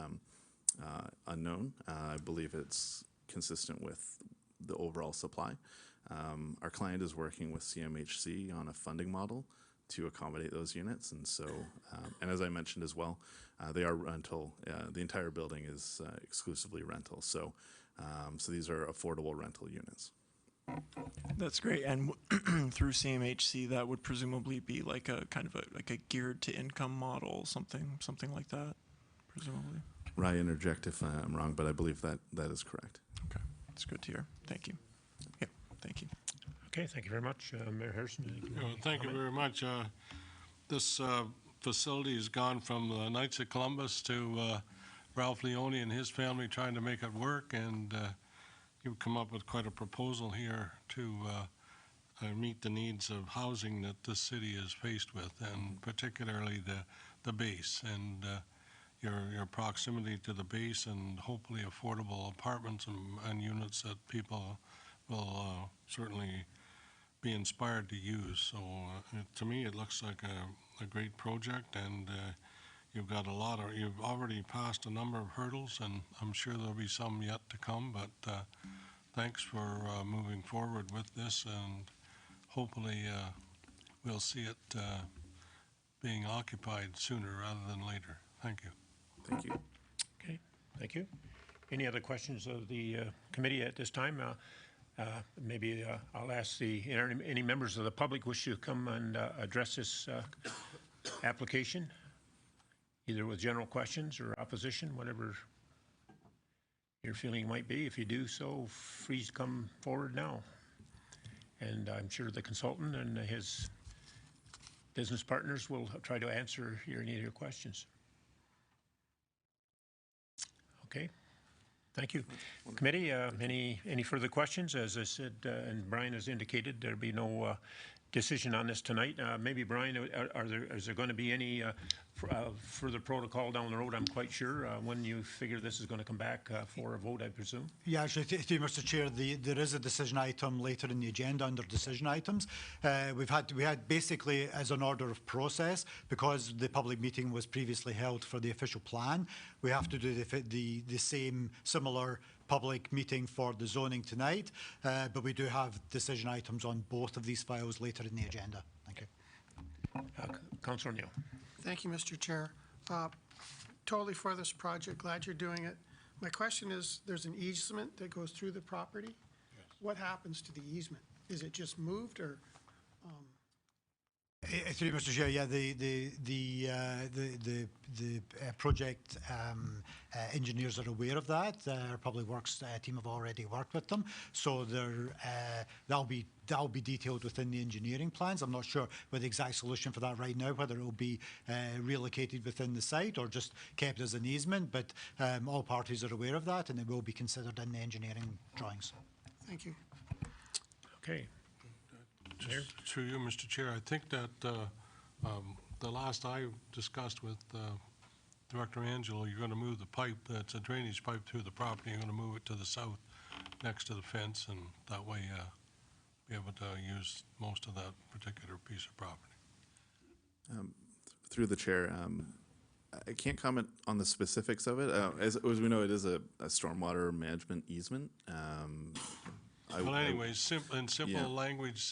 unknown. I believe it's consistent with the overall supply. Our client is working with CMHC on a funding model to accommodate those units, and so, and as I mentioned as well, they are rental. The entire building is exclusively rental, so these are affordable rental units. That's great. And through CMHC, that would presumably be like a kind of like a geared to income model, something like that, presumably. Ryan, interject if I'm wrong, but I believe that is correct. Okay, that's good to hear. Thank you. Yep, thank you. Okay, thank you very much. Mayor Harrison. Thank you very much. This facility has gone from the Knights of Columbus to Ralph Leone and his family trying to make it work, and you've come up with quite a proposal here to meet the needs of housing that this city is faced with, and particularly the base, and your proximity to the base, and hopefully affordable apartments and units that people will certainly be inspired to use. So to me, it looks like a great project, and you've already passed a number of hurdles, and I'm sure there'll be some yet to come, but thanks for moving forward with this, and hopefully we'll see it being occupied sooner rather than later. Thank you. Thank you. Okay, thank you. Any other questions of the committee at this time? Maybe I'll ask any members of the public wish to come and address this application, either with general questions or opposition, whatever your feeling might be. If you do so, please come forward now. And I'm sure the consultant and his business partners will try to answer any of your questions. Okay. Thank you. Committee, any further questions? As I said, and Brian has indicated, there'll be no decision on this tonight. Maybe, Brian, is there going to be any further protocol down the road? I'm quite sure when you figure this is going to come back for a vote, I presume. Yeah, actually, thank you, Mr. Chair. There is a decision item later in the agenda under decision items. We had basically, as an order of process, because the public meeting was previously held for the official plan, we have to do the same similar public meeting for the zoning tonight, but we do have decision items on both of these files later in the agenda. Thank you. Councillor Neal. Thank you, Mr. Chair. Totally for this project. Glad you're doing it. My question is, there's an easement that goes through the property. Yes. What happens to the easement? Is it just moved, or? Through Mr. Chair, yeah, the project engineers are aware of that. Our public works team have already worked with them, so that'll be detailed within the engineering plans. I'm not sure what the exact solution for that right now, whether it will be relocated within the site or just kept as an easement, but all parties are aware of that, and it will be considered in the engineering drawings. Thank you. Okay. Just through you, Mr. Chair, I think that the last I discussed with Director Angelo, you're going to move the pipe, that's a drainage pipe through the property, you're going to move it to the south next to the fence, and that way be able to use most of that particular piece of property. Through the chair, I can't comment on the specifics of it. As we know, it is a stormwater management easement. Well, anyways, in simple language,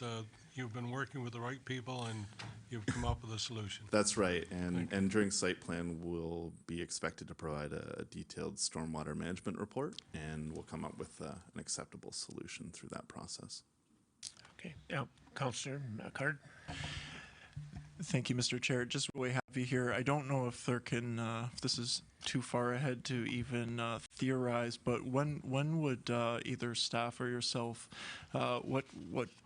you've been working with the right people, and you've come up with a solution. That's right, and during site plan, we'll be expected to provide a detailed stormwater management report, and we'll come up with an acceptable solution through that process. Okay, yeah, Councillor Card. Thank you, Mr. Chair. Just really happy here. I don't know if there can, if this is too far ahead to even theorize, but when would either staff or yourself, what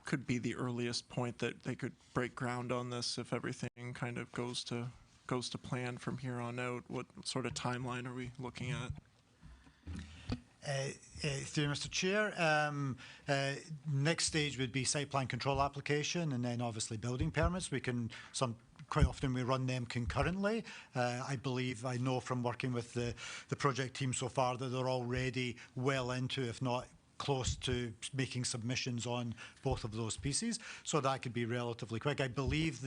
could be the earliest point that they could break ground on this if everything kind of goes to plan from here on out? What sort of timeline are we looking at? Through Mr. Chair, next stage would be site plan control application, and then obviously building permits. Quite often we run them concurrently. I know from working with the project team so far that they're already well into, if not close to making submissions on both of those pieces, so that could be relatively quick. I believe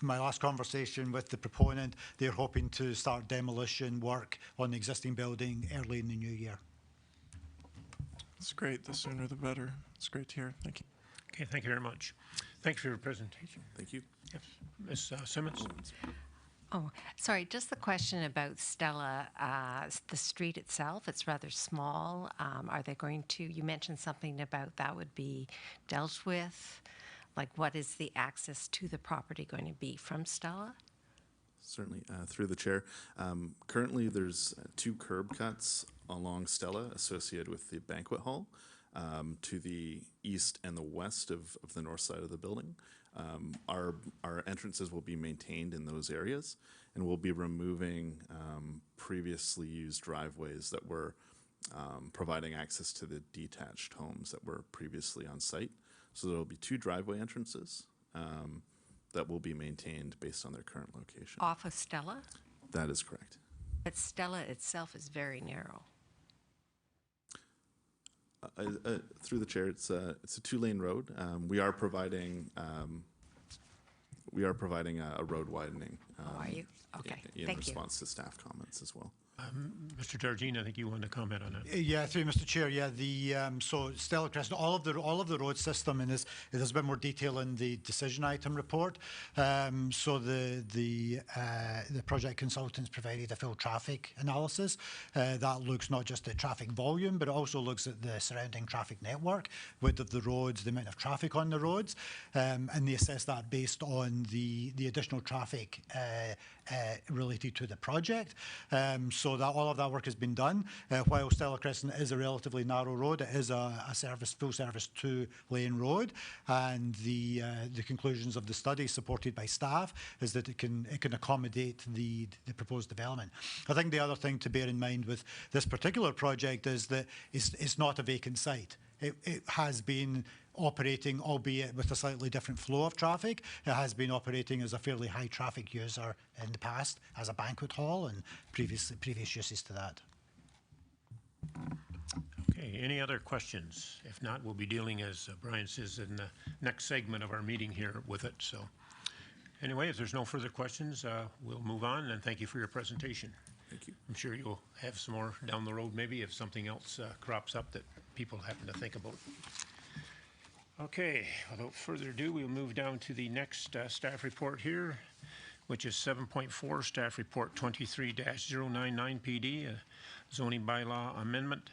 my last conversation with the proponent, they're hoping to start demolition work on the existing building early in the new year. It's great. The sooner the better. It's great to hear. Thank you. Okay, thank you very much. Thanks for your presentation. Thank you. Yes. Ms. Simmons? Oh, sorry, just the question about Stella, the street itself, it's rather small. Are they going to, you mentioned something about that would be dealt with? Like, what is the access to the property going to be from Stella? Certainly, through the chair. Currently, there's 2 curb cuts along Stella associated with the banquet hall to the east and the west of the north side of the building. Our entrances will be maintained in those areas, and we'll be removing previously used driveways that were providing access to the detached homes that were previously on site. So there will be 2 driveway entrances that will be maintained based on their current location. Off of Stella? That is correct. But Stella itself is very narrow. Through the chair, it's a 2-lane road. We are providing a road widening. Are you? Okay, In thank you. response to staff comments as well. Mr. Dargine, I think you wanted to comment on that. Yeah, through Mr. Chair. Yeah, so Stella Crescent, all of the road system, and there's a bit more detail in the decision item report. So the project consultants provided a full traffic analysis that looks not just at traffic volume, but it also looks at the surrounding traffic network, width of the roads, the amount of traffic on the roads, and they assess that based on the additional traffic related to the project. So that all of that work has been done. While Stella Crescent is a relatively narrow road, it is a full service 2-lane road, and the conclusions of the study supported by staff is that it can accommodate the proposed development. I think the other thing to bear in mind with this particular project is that it's not a vacant site. It has been operating, albeit with a slightly different flow of traffic. It has been operating as a fairly high traffic user in the past as a banquet hall and previous uses to that. Okay, any other questions? If not, we'll be dealing, as Brian says, in the next segment of our meeting here with it. So anyway, if there's no further questions, we'll move on, and thank you for your presentation. Thank you. I'm sure you'll have some more down the road maybe if something else crops up that people happen to think about. Okay, without further ado, we'll move down to the next staff report here, which is 7.4, Staff Report 23-099 PD, zoning bylaw amendment.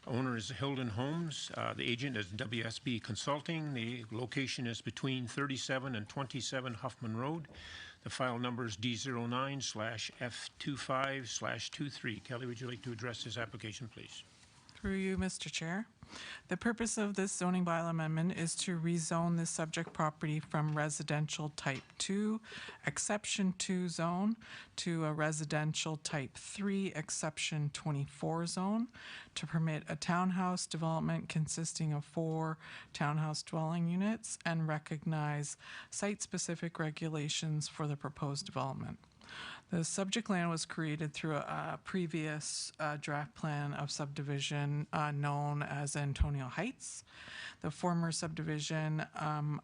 Owner is Hilden Homes. The agent is WSB Consulting. The location is between 37 and 27 Huffman Road. The file number is D09/F25/23. Kelly, would you like to address this application, please? Through you, Mr. Chair. The purpose of this zoning bylaw amendment is to rezone the subject property from residential type 2, exception 2 zone to a residential type 3, exception 24 zone to permit a townhouse development consisting of 4 townhouse dwelling units and recognize site-specific regulations for the proposed development. The subject land was created through a previous draft plan of subdivision known as Antonio Heights. The former subdivision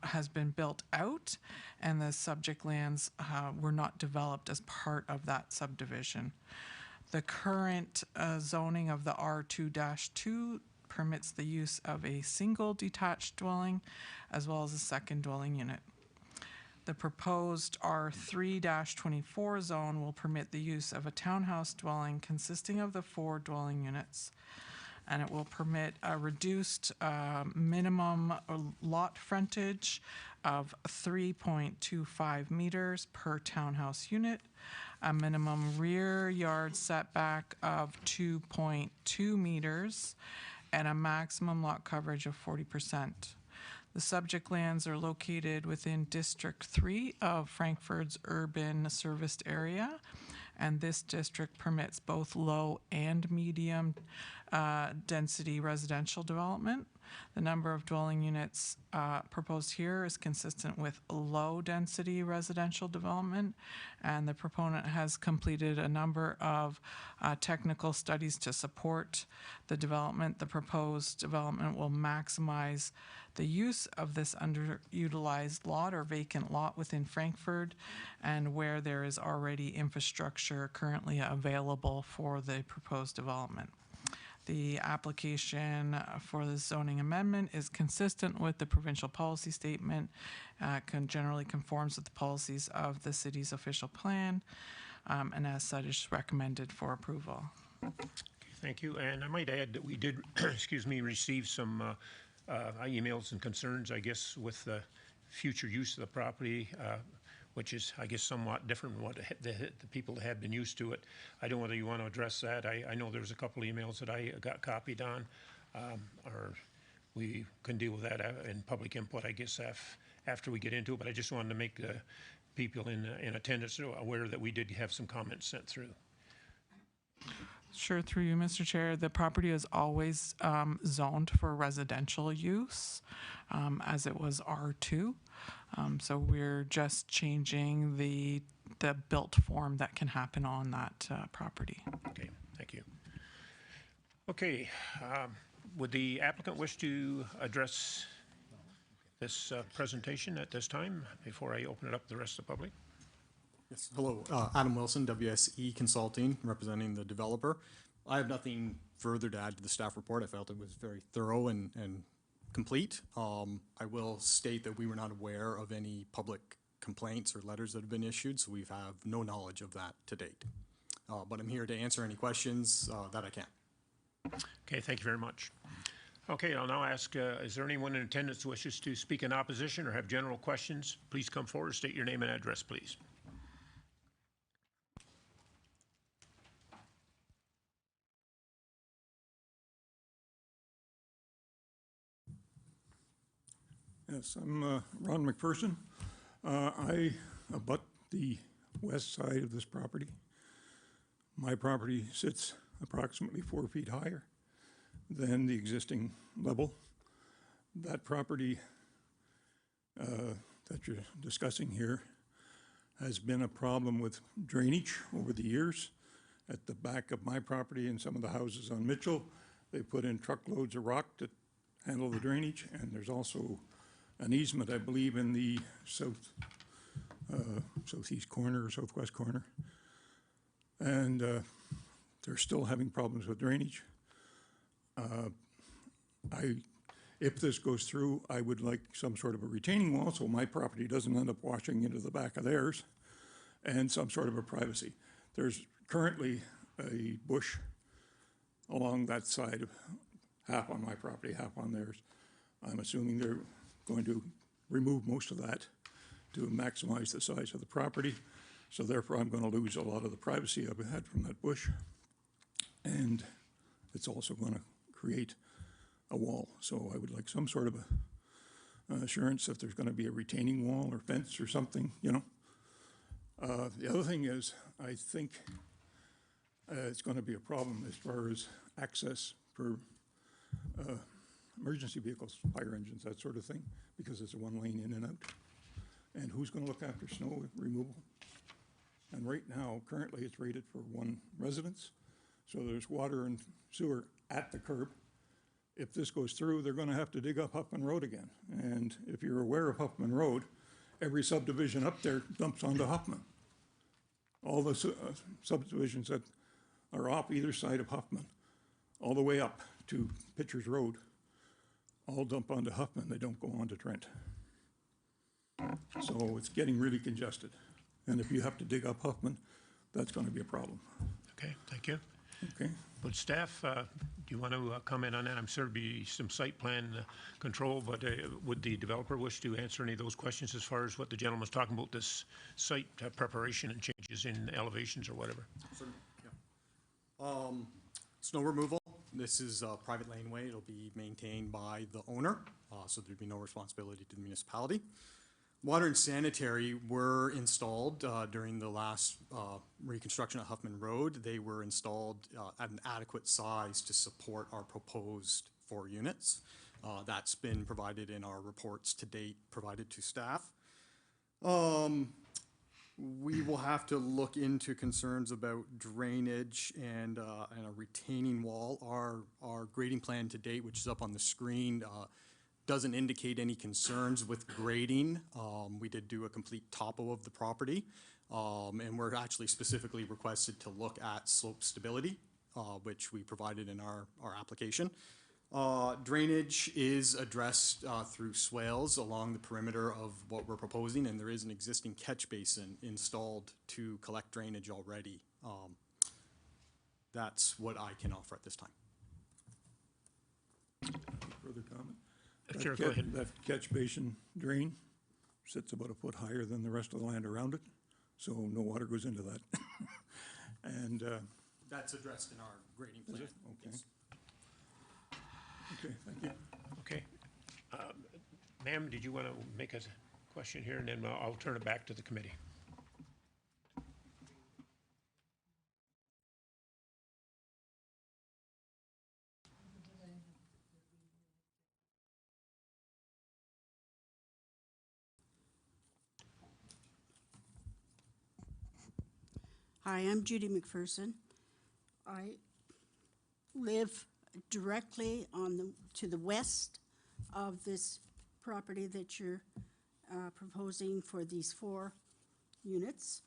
has been built out, and the subject lands were not developed as part of that subdivision. The current zoning of the R2-2 permits the use of a single detached dwelling as well as a second dwelling unit. The proposed R3-24 zone will permit the use of a townhouse dwelling consisting of the 4 dwelling units, and it will permit a reduced minimum lot frontage of 3.25 meters per townhouse unit, a minimum rear yard setback of 2.2 meters, and a maximum lot coverage of 40%. The subject lands are located within District 3 of Frankfurt's urban serviced area, and this district permits both low and medium density residential development. The number of dwelling units proposed here is consistent with low-density residential development, and the proponent has completed a number of technical studies to support the development. The proposed development will maximize the use of this underutilized lot or vacant lot within Frankfurt, and where there is already infrastructure currently available for the proposed development. The application for the zoning amendment is consistent with the provincial policy statement, generally conforms with the policies of the city's official plan, and as such is recommended for approval. Thank you. And I might add that we did, excuse me, receive some emails and concerns, I guess, with the future use of the property, which is, I guess, somewhat different from what the people that had been used to it. I don't know whether you want to address that. I know there's a couple emails that I got copied on, or we can deal with that in public input, I guess, after we get into it. But I just wanted to make the people in attendance aware that we did have some comments sent through. Sure, through you, Mr. Chair. The property is always zoned for residential use, as it was R2. So we're just changing the built form that can happen on that property. Okay, thank you. Okay, would the applicant wish to address this presentation at this time before I open it up to the rest of the public? Yes, hello, Adam Wilson, WSE Consulting, representing the developer. I have nothing further to add to the staff report. I felt it was very thorough and complete. I will state that we were not aware of any public complaints or letters that have been issued, so we have no knowledge of that to date. But I'm here to answer any questions that I can. Okay, thank you very much. Okay, I'll now ask, is there anyone in attendance who wishes to speak in opposition or have general questions? Please come forward, state your name and address, please. Yes, I'm Ron McPherson. I abut the west side of this property. My property sits approximately 4 feet higher than the existing level. That property that you're discussing here has been a problem with drainage over the years. At the back of my property and some of the houses on Mitchell, they put in truckloads of rock to handle the drainage, and there's also an easement, I believe, in the southeast corner or southwest corner. And they're still having problems with drainage. If this goes through, I would like some sort of a retaining wall so my property doesn't end up washing into the back of theirs, and some sort of a privacy. There's currently a bush along that side, half on my property, half on theirs. I'm assuming they're going to remove most of that to maximize the size of the property. So therefore, I'm going to lose a lot of the privacy I've had from that bush. And it's also going to create a wall. So I would like some sort of assurance if there's going to be a retaining wall or fence or something, you know. The other thing is, I think it's going to be a problem as far as access for emergency vehicles, fire engines, that sort of thing, because it's a one lane in and out. And who's going to look after snow removal? And right now, currently, it's rated for one residence. So there's water and sewer at the curb. If this goes through, they're going to have to dig up Huffman Road again. And if you're aware of Huffman Road, every subdivision up there dumps onto Huffman. All the subdivisions that are off either side of Huffman, all the way up to Pitcher's Road, all dump onto Huffman. They don't go onto Trent. So it's getting really congested. And if you have to dig up Huffman, that's going to be a problem. Okay, thank you. Okay. Would staff, do you want to comment on that? I'm sure there'd be some site plan control, but would the developer wish to answer any of those questions as far as what the gentleman was talking about, this site preparation and changes in elevations or whatever? Yeah. Snow removal. This is a private laneway. It'll be maintained by the owner, so there'd be no responsibility to the municipality. Water and sanitary were installed during the last reconstruction of Huffman Road. They were installed at an adequate size to support our proposed 4 units. That's been provided in our reports to date, provided to staff. We will have to look into concerns about drainage and a retaining wall. Our grading plan to date, which is up on the screen, doesn't indicate any concerns with grading. We did do a complete topo of the property, and we're actually specifically requested to look at slope stability, which we provided in our application. Drainage is addressed through swales along the perimeter of what we're proposing, and there is an existing catch basin installed to collect drainage already. That's what I can offer at this time. Further comment? Sure, go ahead. That catch basin drain sits about a foot higher than the rest of the land around it, so no water goes into that. And That's addressed in our grading plan. is it? Okay. Yes. Okay, thank you. Okay. Ma'am, did you want to make a question here, and then I'll turn it back to the committee? Hi, I'm Judy McPherson. I live directly to the west of this property that you're proposing for these 4 units.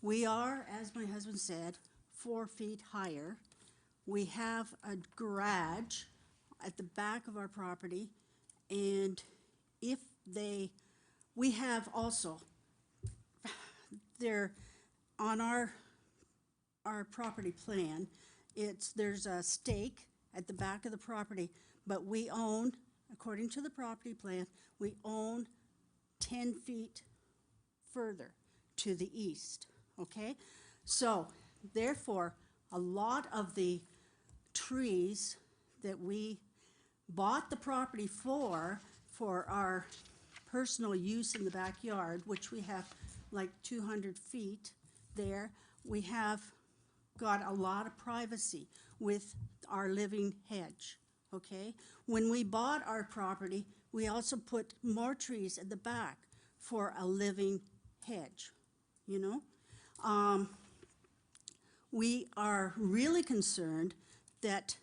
We are, as my husband said, 4 feet higher. We have a garage at the back of our property, and we have also, there, on our property plan, there's a stake at the back of the property, but we own, according to the property plan, we own 10 feet further to the east, okay? So, therefore, a lot of the trees that we bought the property for our personal use in the backyard, which we have like 200 feet there, we have got a lot of privacy with our living hedge, okay? When we bought our property, we also put more trees at the back for a living hedge, you know? We are really concerned that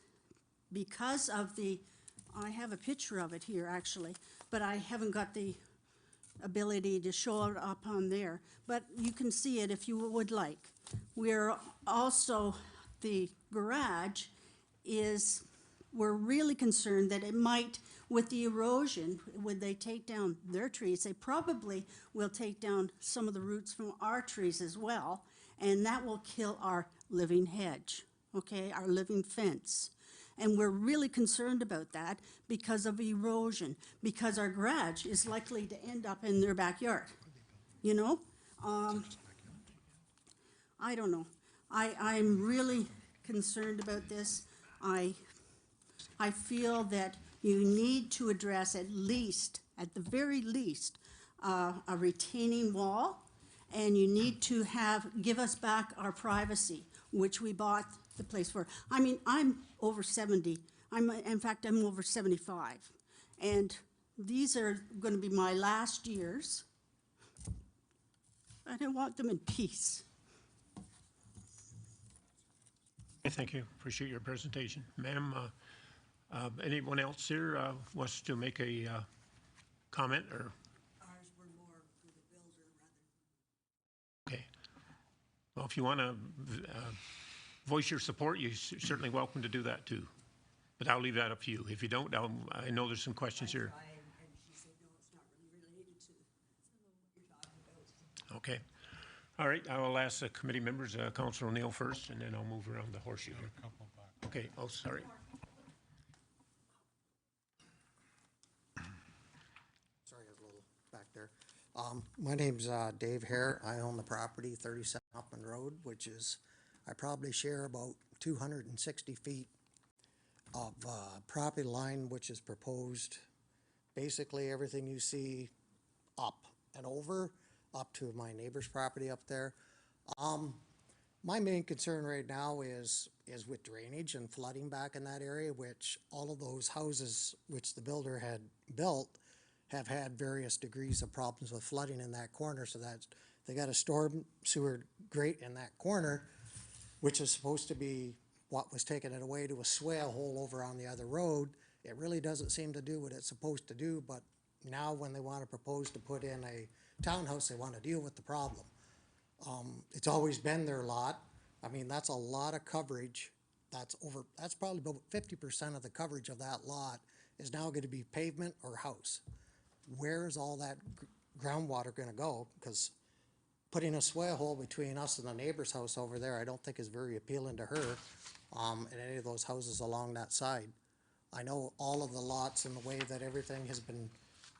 because of I have a picture of it here actually, but I haven't got the ability to show it up on there, but you can see it if you would like. We're also, the garage we're really concerned that it might, with the erosion, when they take down their trees, they probably will take down some of the roots from our trees as well, and that will kill our living hedge, okay, our living fence. And we're really concerned about that because of erosion, because our garage is likely to end up in their backyard, you know? I don't know. I'm really concerned about this. I feel that you need to address at the very least, a retaining wall, and you need to give us back our privacy, which we bought the place for. I mean, I'm over 70. In fact, I'm over 75. And these are going to be my last years. And I want them in peace. Thank you. Appreciate your presentation. Ma'am, anyone else here wants to make a comment or? Ours were more for the builder rather. Okay. Well, if you want to voice your support, you're certainly welcome to do that too. But I'll leave that up to you. If you don't, I know there's some questions here. And she said, no, it's not really related to what you're talking about. Okay. All right, I will ask the committee members, Councilor O'Neill first, and then I'll move around the horseshoe here. Okay, oh, sorry. Sorry, I was a little back there. My name's Dave Hare. I own the property, 37 Upland Road, which is, I probably share about 260 feet of property line, which is proposed. Basically, everything you see up and over, up to my neighbor's property up there. My main concern right now is with drainage and flooding back in that area, which all of those houses which the builder had built have had various degrees of problems with flooding in that corner, so that they got a storm sewer grate in that corner, which is supposed to be what was taking it away to a swale hole over on the other road. It really doesn't seem to do what it's supposed to do, but now when they want to propose to put in a townhouse, they want to deal with the problem. It's always been their lot. I mean, that's a lot of coverage. That's probably about 50% of the coverage of that lot is now going to be pavement or house. Where is all that groundwater going to go? Because putting a swale hole between us and the neighbor's house over there, I don't think is very appealing to her, and any of those houses along that side. I know all of the lots and the way that everything has been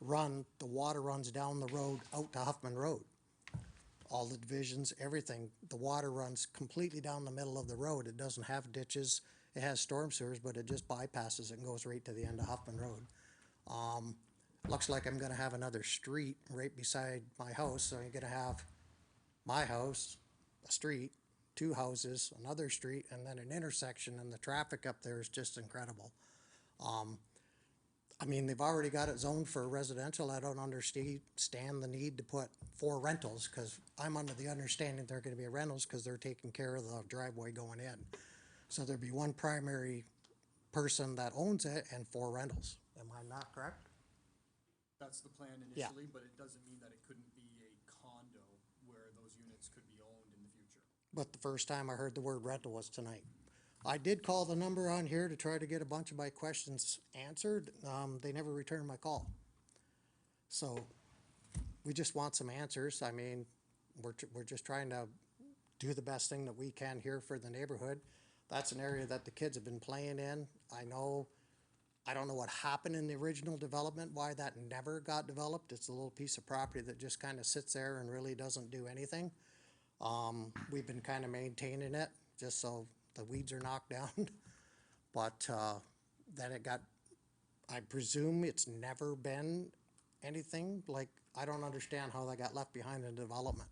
run, the water runs down the road out to Huffman Road. All the divisions, everything, the water runs completely down the middle of the road. It doesn't have ditches. It has storm sewers, but it just bypasses it and goes right to the end of Huffman Road. Looks like I'm gonna have another street right beside my house, so you're gonna have my house, a street, two houses, another street, and then an intersection, and the traffic up there is just incredible. I mean, they've already got it zoned for residential. I don't understand the need to put 4 rentals, because I'm under the understanding they're gonna be rentals because they're taking care of the driveway going in. So there'd be one primary person that owns it and 4 rentals. Am I not correct? That's the plan Yeah. initially, but it doesn't mean that it couldn't be a condo where those units could be owned in the future. But the first time I heard the word rental was tonight. I did call the number on here to try to get a bunch of my questions answered. They never returned my call. So we just want some answers. I mean, we're just trying to do the best thing that we can here for the neighborhood. That's an area that the kids have been playing in. I don't know what happened in the original development, why that never got developed. It's a little piece of property that just kind of sits there and really doesn't do anything. We've been kind of maintaining it just so the weeds are knocked down. But then I presume it's never been anything. Like, I don't understand how that got left behind in development.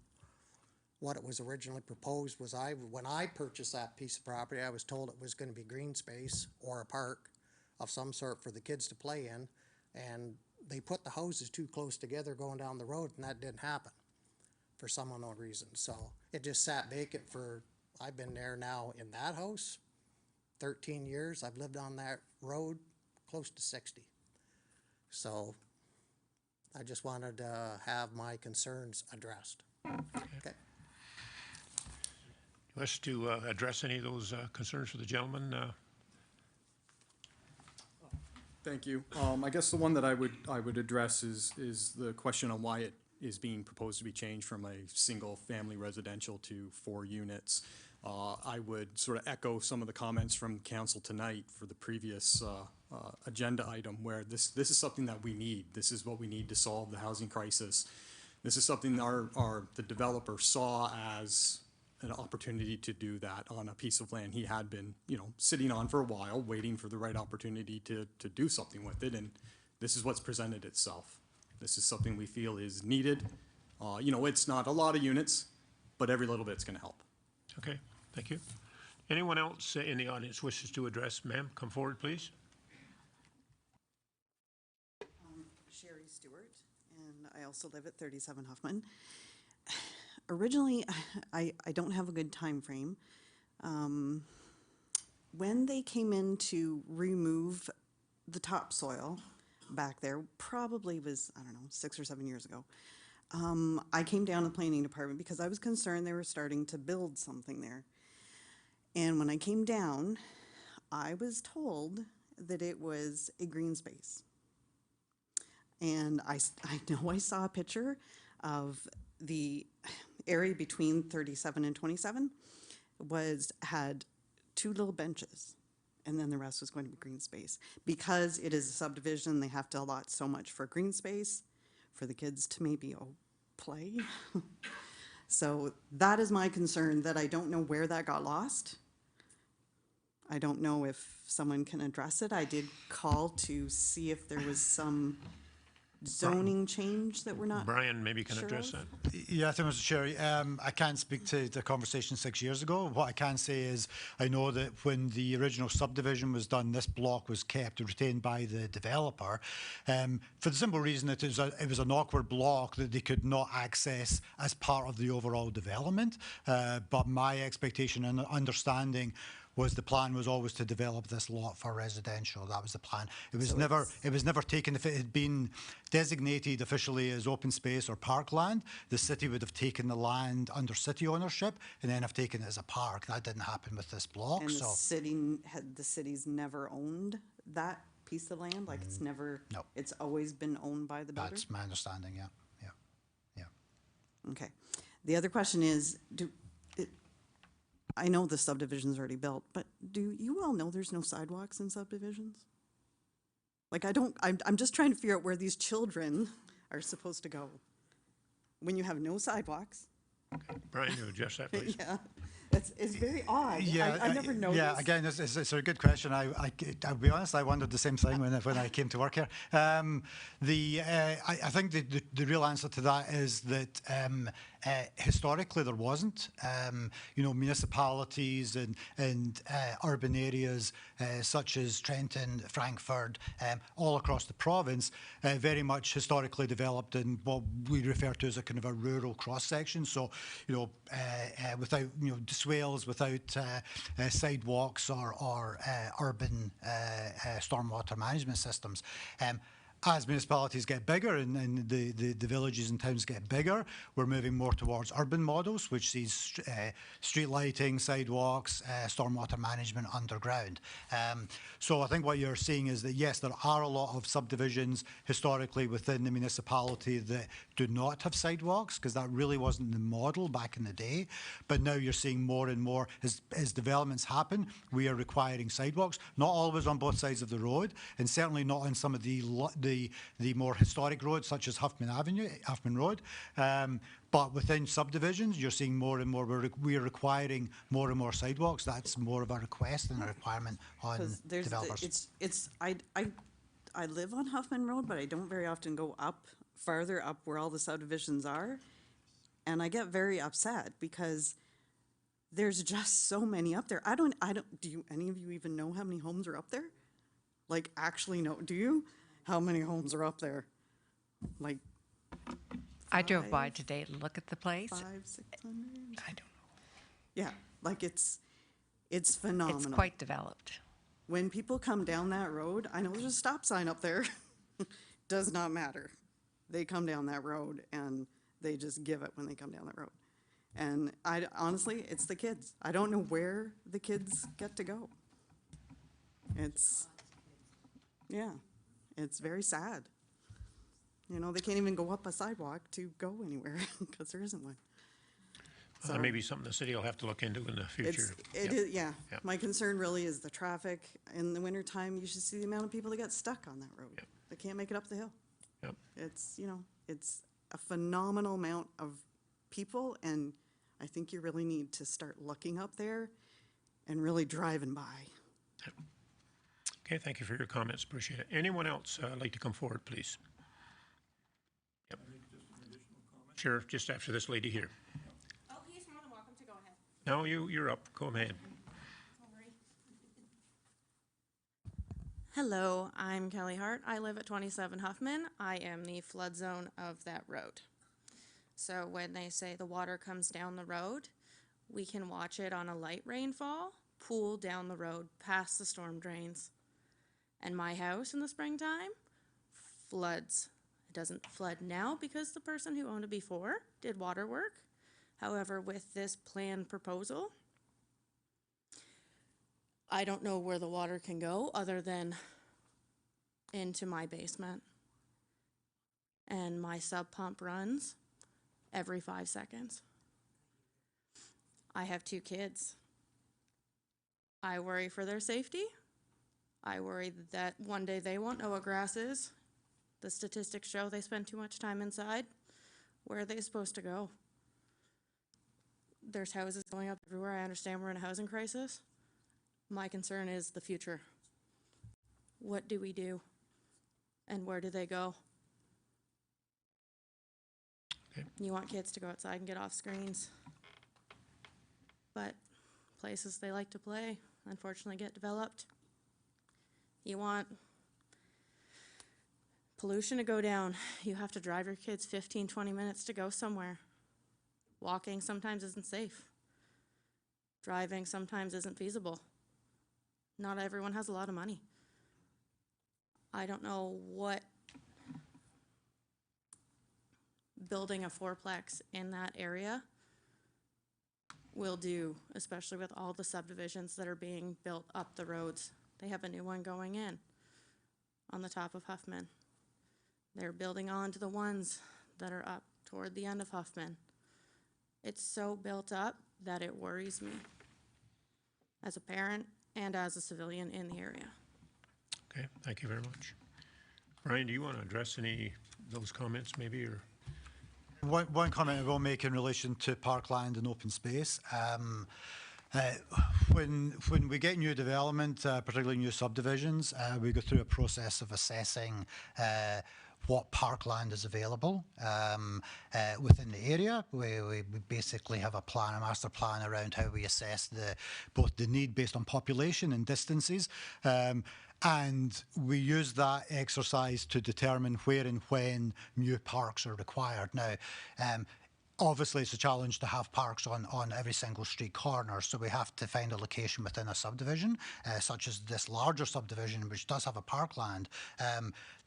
What it was originally proposed was when I purchased that piece of property, I was told it was gonna be green space or a park of some sort for the kids to play in. And they put the houses too close together going down the road, and that didn't happen for some unknown reason. So it just sat vacant I've been there now in that house 13 years. I've lived on that road close to 60. So I just wanted to have my concerns addressed. Okay. Wish to address any of those concerns for the gentleman? Thank you. I guess the one that I would address is the question on why it is being proposed to be changed from a single-family residential to 4 units. I would sort of echo some of the comments from council tonight for the previous agenda item, where this is something that we need. This is what we need to solve the housing crisis. This is something the developer saw as an opportunity to do that on a piece of land he had been, sitting on for a while, waiting for the right opportunity to do something with it, and this is what's presented itself. This is something we feel is needed. It's not a lot of units, but every little bit's gonna help. Okay, thank you. Anyone else in the audience wishes to address? Ma'am, come forward, please. Sherry Stewart, and I also live at 37 Huffman. Originally, I don't have a good time frame. When they came in to remove the topsoil back there, probably was, 6 or 7 years ago, I came down to the planning department because I was concerned they were starting to build something there. And when I came down, I was told that it was a green space. And I know I saw a picture of the area between 37 and 27 had 2 little benches, and then the rest was going to be green space. Because it is a subdivision, they have to allot so much for green space for the kids to maybe play. So that is my concern, that I don't know where that got lost. I don't know if someone can address it. I did call to see if there was some zoning change that we're not Brian maybe can sure address of? that. Yeah, thank you, Mr. Chair. I can't speak to the conversation 6 years ago. What I can say is I know that when the original subdivision was done, this block was kept, retained by the developer, for the simple reason that it was an awkward block that they could not access as part of the overall development. But my expectation and understanding was the plan was always to develop this lot for residential. That was the plan. It was never taken. If it had been designated officially as open space or parkland, the city would have taken the land under city ownership and then have taken it as a park. That didn't happen with this block. And So the city's never owned that piece of land? Like it's never, no. it's always been owned by the builder? That's my understanding, yeah. Okay. The other question is, I know the subdivision's already built, but do you all know there's no sidewalks in subdivisions? Like I'm just trying to figure out where these children are supposed to go when you have no sidewalks. Brian, you address that, please. Yeah, it's very odd. Yeah, I never noticed. Yeah, again, it's a good question. I'll be honest, I wondered the same thing when I came to work here. I think the real answer to that is that historically there wasn't. Municipalities and urban areas such as Trenton, Frankfurt, all across the province, very much historically developed in what we refer to as a kind of a rural cross section. So, without swales, without sidewalks or urban stormwater management systems. As municipalities get bigger and the villages and towns get bigger, we're moving more towards urban models, which sees street lighting, sidewalks, stormwater management underground. So I think what you're seeing is that, yes, there are a lot of subdivisions historically within the municipality that do not have sidewalks, because that really wasn't the model back in the day. But now you're seeing more and more, as developments happen, we are requiring sidewalks, not always on both sides of the road, and certainly not on some of the more historic roads, such as Huffman Road. But within subdivisions, you're seeing more and more, we're requiring more and more sidewalks. That's more of a request than a requirement on developers. I live on Huffman Road, but I don't very often go farther up where all the subdivisions are. And I get very upset because there's just so many up there. Do any of you even know how many homes are up there? Like, actually know, do you? How many homes are up there? Like, I drove by today to look at the place. 500, 600? I don't know. Yeah, like it's phenomenal. It's quite developed. When people come down that road, I know there's a stop sign up there. Does not matter. They come down that road and they just give it when they come down that road. And honestly, it's the kids. I don't know where the kids get to go. It's very sad. They can't even go up a sidewalk to go anywhere because there isn't one. So that may be something the city will have to look into in the future. It is, yeah. My concern really is the traffic. In the wintertime, you should see the amount of people that get stuck on that road. They can't make it up the hill. Yep. It's a phenomenal amount of people, and I think you really need to start looking up there and really driving by. Yep. Okay, thank you for your comments. Appreciate it. Anyone else like to come forward, please? Yep. Sure, just after this lady here. Oh, he's more than welcome to go ahead. No, you're up. Go ahead. Hello, I'm Kelly Hart. I live at 27 Huffman. I am the flood zone of that road. So when they say the water comes down the road, we can watch it on a light rainfall, pool down the road past the storm drains. And my house in the springtime floods. It doesn't flood now because the person who owned it before did water work. However, with this plan proposal, I don't know where the water can go other than into my basement. And my sub pump runs every 5 seconds. I have 2 kids. I worry for their safety. I worry that one day they won't know what grass is. The statistics show they spend too much time inside. Where are they supposed to go? There's houses going up everywhere. I understand we're in a housing crisis. My concern is the future. What do we do? And where do they go? You want kids to go outside and get off screens. But places they like to play, unfortunately, get developed. You want pollution to go down. You have to drive your kids 15, 20 minutes to go somewhere. Walking sometimes isn't safe. Driving sometimes isn't feasible. Not everyone has a lot of money. I don't know what building a fourplex in that area will do, especially with all the subdivisions that are being built up the roads. They have a new one going in on the top of Huffman. They're building on to the ones that are up toward the end of Huffman. It's so built up that it worries me as a parent and as a civilian in the area. Okay, thank you very much. Brian, do you want to address any of those comments maybe, or? One comment I will make in relation to parkland and open space. When we get new development, particularly new subdivisions, we go through a process of assessing what parkland is available within the area. We basically have a master plan around how we assess both the need based on population and distances. And we use that exercise to determine where and when new parks are required. Now, obviously, it's a challenge to have parks on every single street corner, so we have to find a location within a subdivision, such as this larger subdivision, which does have a parkland.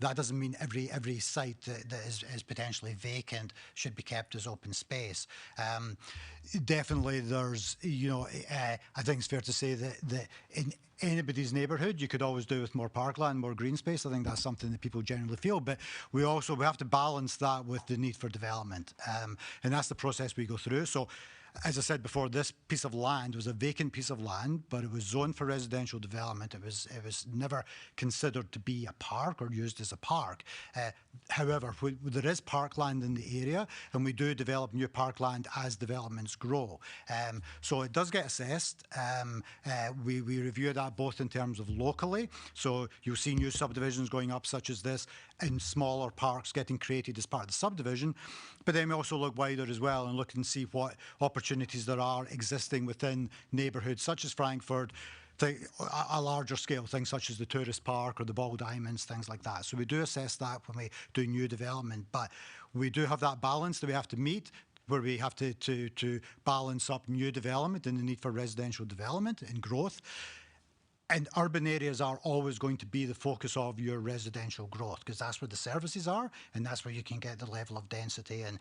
That doesn't mean every site that is potentially vacant should be kept as open space. Definitely, there's, I think it's fair to say that in anybody's neighbourhood, you could always do with more parkland, more green space. I think that's something that people generally feel, but we have to balance that with the need for development, and that's the process we go through. So, as I said before, this piece of land was a vacant piece of land, but it was zoned for residential development. It was never considered to be a park or used as a park. However, there is parkland in the area, and we do develop new parkland as developments grow. So it does get assessed. We review that both in terms of locally. So you'll see new subdivisions going up, such as this, and smaller parks getting created as part of the subdivision. But then we also look wider as well and look and see what opportunities there are existing within neighbourhoods such as Frankfurt, a larger scale, things such as the tourist park or the Ball Diamonds, things like that. So we do assess that when we do new development, but we do have that balance that we have to meet, where we have to balance up new development and the need for residential development and growth. And urban areas are always going to be the focus of your residential growth, because that's where the services are, and that's where you can get the level of density. And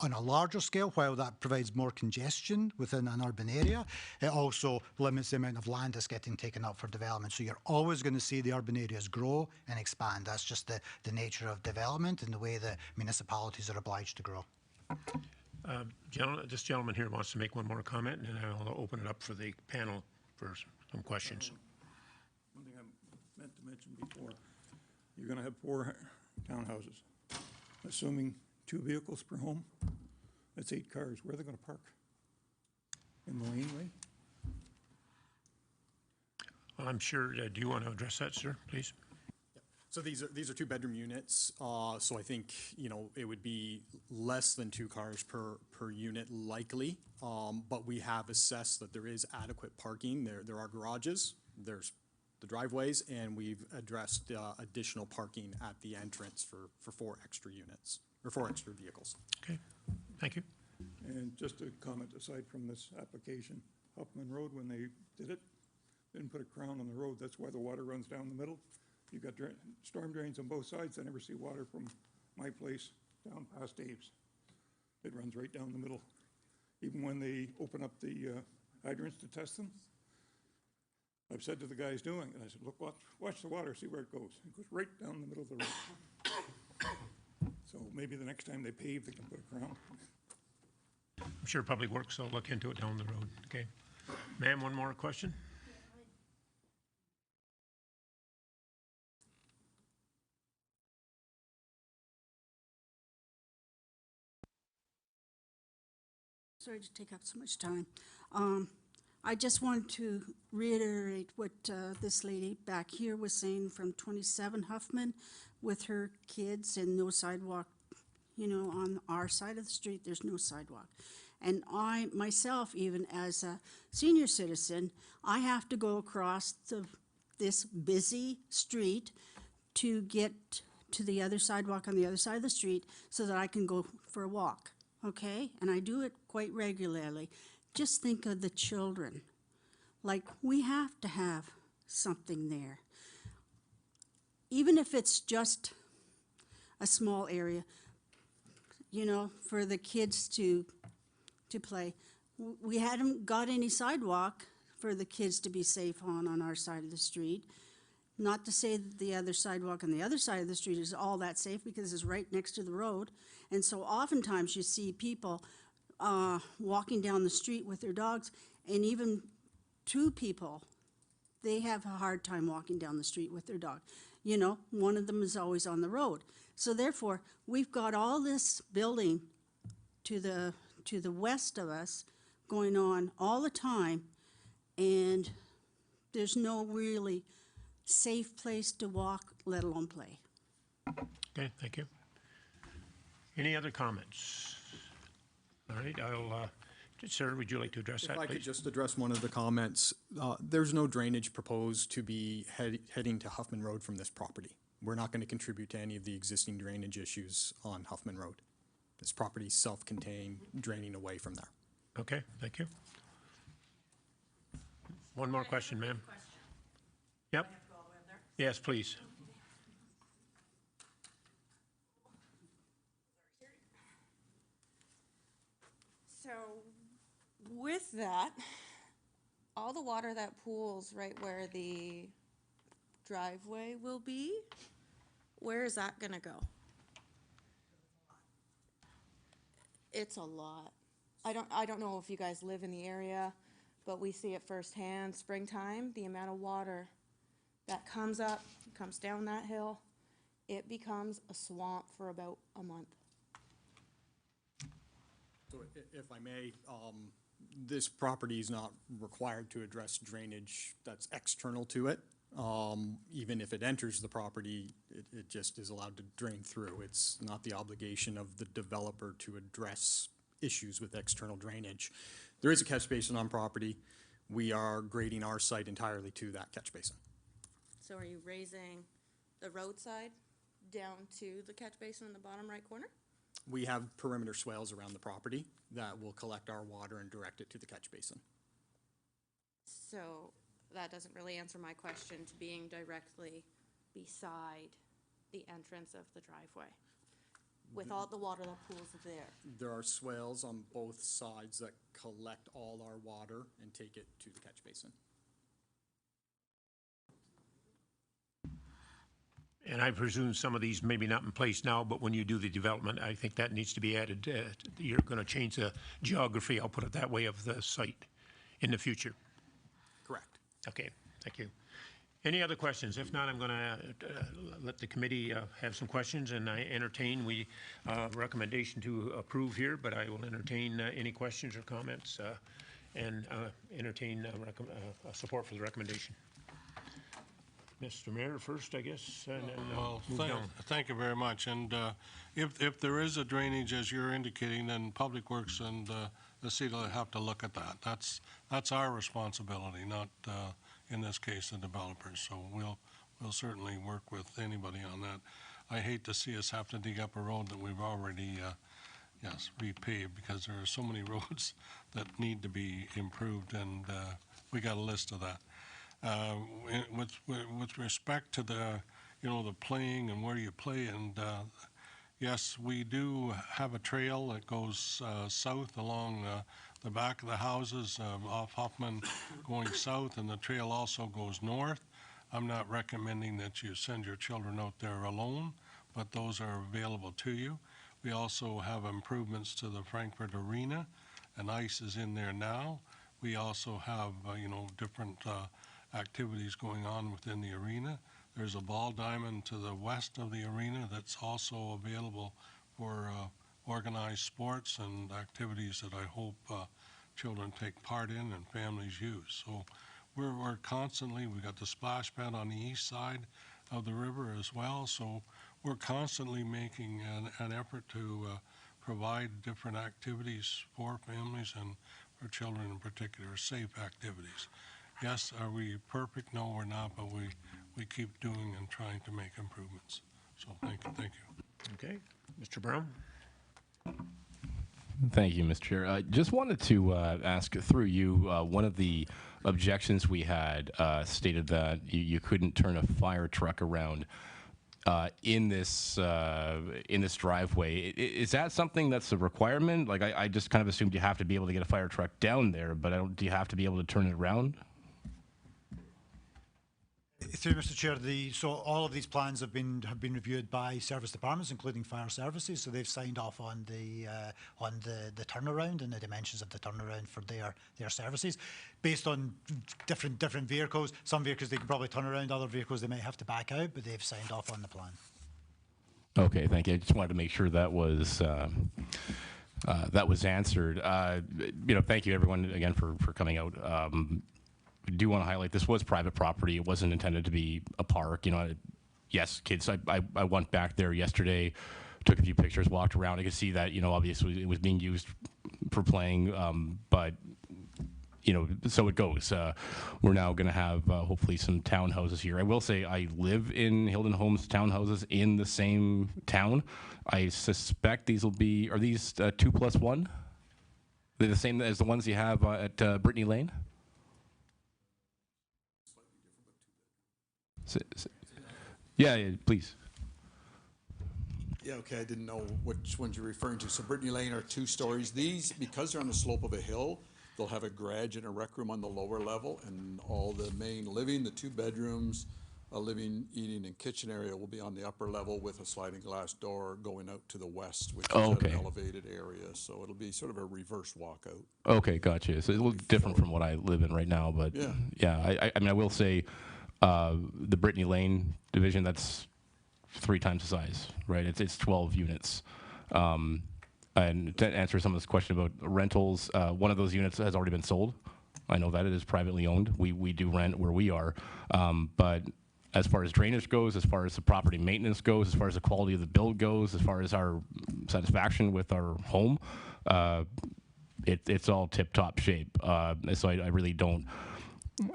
on a larger scale, while that provides more congestion within an urban area, it also limits the amount of land that's getting taken up for development. So you're always going to see the urban areas grow and expand. That's just the nature of development and the way the municipalities are obliged to grow. This gentleman here wants to make one more comment, and then I'll open it up for the panel for some questions. One thing I meant to mention before, you're going to have 4 townhouses. Assuming 2 vehicles per home, that's 8 cars. Where are they going to park? In the laneway? I'm sure, do you want to address that, sir, please? So these are 2-bedroom units. So I think, it would be less than 2 cars per unit likely. But we have assessed that there is adequate parking. There are garages. There's the driveways, and we've addressed additional parking at the entrance for 4 extra units, or 4 extra vehicles. Okay, thank you. And just a comment aside from this application, Huffman Road, when they did it, didn't put a crown on the road. That's why the water runs down the middle. You've got storm drains on both sides. I never see water from my place down past Dave's. It runs right down the middle. Even when they open up the hydrants to test them, I've said to the guys doing it, I said, look, watch the water, see where it goes. It goes right down the middle of the road. So maybe the next time they pave, they can put a crown. I'm sure Public Works will look into it down the road. Okay. Ma'am, one more question? Sorry to take up so much time. I just wanted to reiterate what this lady back here was saying from 27 Huffman with her kids and no sidewalk You know, on our side of the street, there's no sidewalk. And I, myself, even as a senior citizen, I have to go across this busy street to get to the other sidewalk on the other side of the street so that I can go for a walk, okay? And I do it quite regularly. Just think of the children. Like, we have to have something there. Even if it's just a small area, you know, for the kids to play. We hadn't got any sidewalk for the kids to be safe on our side of the street. Not to say that the other sidewalk on the other side of the street is all that safe, because it's right next to the road. And so oftentimes you see people walking down the street with their dogs, and even two people, they have a hard time walking down the street with their dog. You know, one of them is always on the road. So therefore, we've got all this building to the west of us going on all the time, and there's no really safe place to walk, let alone play. Okay, thank you. Any other comments? All right, sir, would you like to address that, If I could please? just address one of the comments. There's no drainage proposed to be heading to Huffman Road from this property. We're not going to contribute to any of the existing drainage issues on Huffman Road. This property is self-contained, draining away from there. Okay, thank you. One more question, ma'am. Yep. Yes, please. So with that, all the water that pools right where the driveway will be, where is that gonna go? It's a lot. I don't know if you guys live in the area, but we see it firsthand, springtime, the amount of water that comes up, comes down that hill, it becomes a swamp for about a month. So if I may, this property is not required to address drainage that's external to it. Even if it enters the property, it just is allowed to drain through. It's not the obligation of the developer to address issues with external drainage. There is a catch basin on property. We are grading our site entirely to that catch basin. So are you raising the roadside down to the catch basin in the bottom right corner? We have perimeter swales around the property that will collect our water and direct it to the catch basin. So that doesn't really answer my question to being directly beside the entrance of the driveway, with all the water that pools there. There are swales on both sides that collect all our water and take it to the catch basin. And I presume some of these maybe not in place now, but when you do the development, I think that needs to be added. You're going to change the geography, I'll put it that way, of the site in the future. Correct. Okay, thank you. Any other questions? If not, I'm going to let the committee have some questions, and I entertain recommendation to approve here, but I will entertain any questions or comments and entertain support for the recommendation. Mr. Mayor first, I guess, and then Well, move down. thank you very much. And if there is a drainage, as you're indicating, then Public Works and the city will have to look at that. That's our responsibility, not, in this case, the developers. So we'll certainly work with anybody on that. I hate to see us have to dig up a road that we've already, repaved, because there are so many roads that need to be improved, and we got a list of that. With respect to the playing and where you play, and yes, we do have a trail that goes south along the back of the houses off Hoffman going south, and the trail also goes north. I'm not recommending that you send your children out there alone, but those are available to you. We also have improvements to the Frankfurt Arena, and ice is in there now. We also have, different activities going on within the arena. There's a ball diamond to the west of the arena that's also available for organized sports and activities that I hope children take part in and families use. So we're constantly, we got the splash pad on the east side of the river as well, so we're constantly making an effort to provide different activities for families and for children in particular, safe activities. Yes, are we perfect? No, we're not, but we keep doing and trying to make improvements. So thank you. Okay. Mr. Brown? Thank you, Mr. Chair. I just wanted to ask through you, one of the objections we had stated that you couldn't turn a fire truck around in this driveway. Is that something that's a requirement? Like I just kind of assumed you have to be able to get a fire truck down there, but do you have to be able to turn it around? Through Mr. Chair, so all of these plans have been reviewed by service departments, including fire services. So they've signed off on the turnaround and the dimensions of the turnaround for their services, based on different vehicles. Some vehicles they can probably turn around, other vehicles they may have to back out, but they've signed off on the plan. Okay, thank you. I just wanted to make sure that was answered. Thank you everyone again for coming out. I do want to highlight this was private property. It wasn't intended to be a park. Yes, kids. I went back there yesterday, took a few pictures, walked around. I could see that obviously it was being used for playing, but so it goes. We're now going to have hopefully some townhouses here. I will say I live in Hilden Homes townhouses in the same town. I suspect these are these 2+1? They're the same as the ones you have at Brittany Lane? Yeah, please. Yeah, okay, I didn't know which ones you're referring to. So Brittany Lane are 2 stories. These, because they're on the slope of a hill, they'll have a garage and a rec room on the lower level, and all the main living, the 2 bedrooms, a living, eating, and kitchen area will be on the upper level with a sliding glass door going out to the west, which is at an elevated area. So it'll be sort of a reverse walkout. Okay, gotcha. So it's a little different from what I live in right now, but yeah, I mean, I will say the Brittany Lane division, that's 3 times the size, right? It's 12 units. And to answer some of this question about rentals, one of those units has already been sold. I know that it is privately owned. We do rent where we are, but as far as drainage goes, as far as the property maintenance goes, as far as the quality of the build goes, as far as our satisfaction with our home, it's all tip-top shape. So I really don't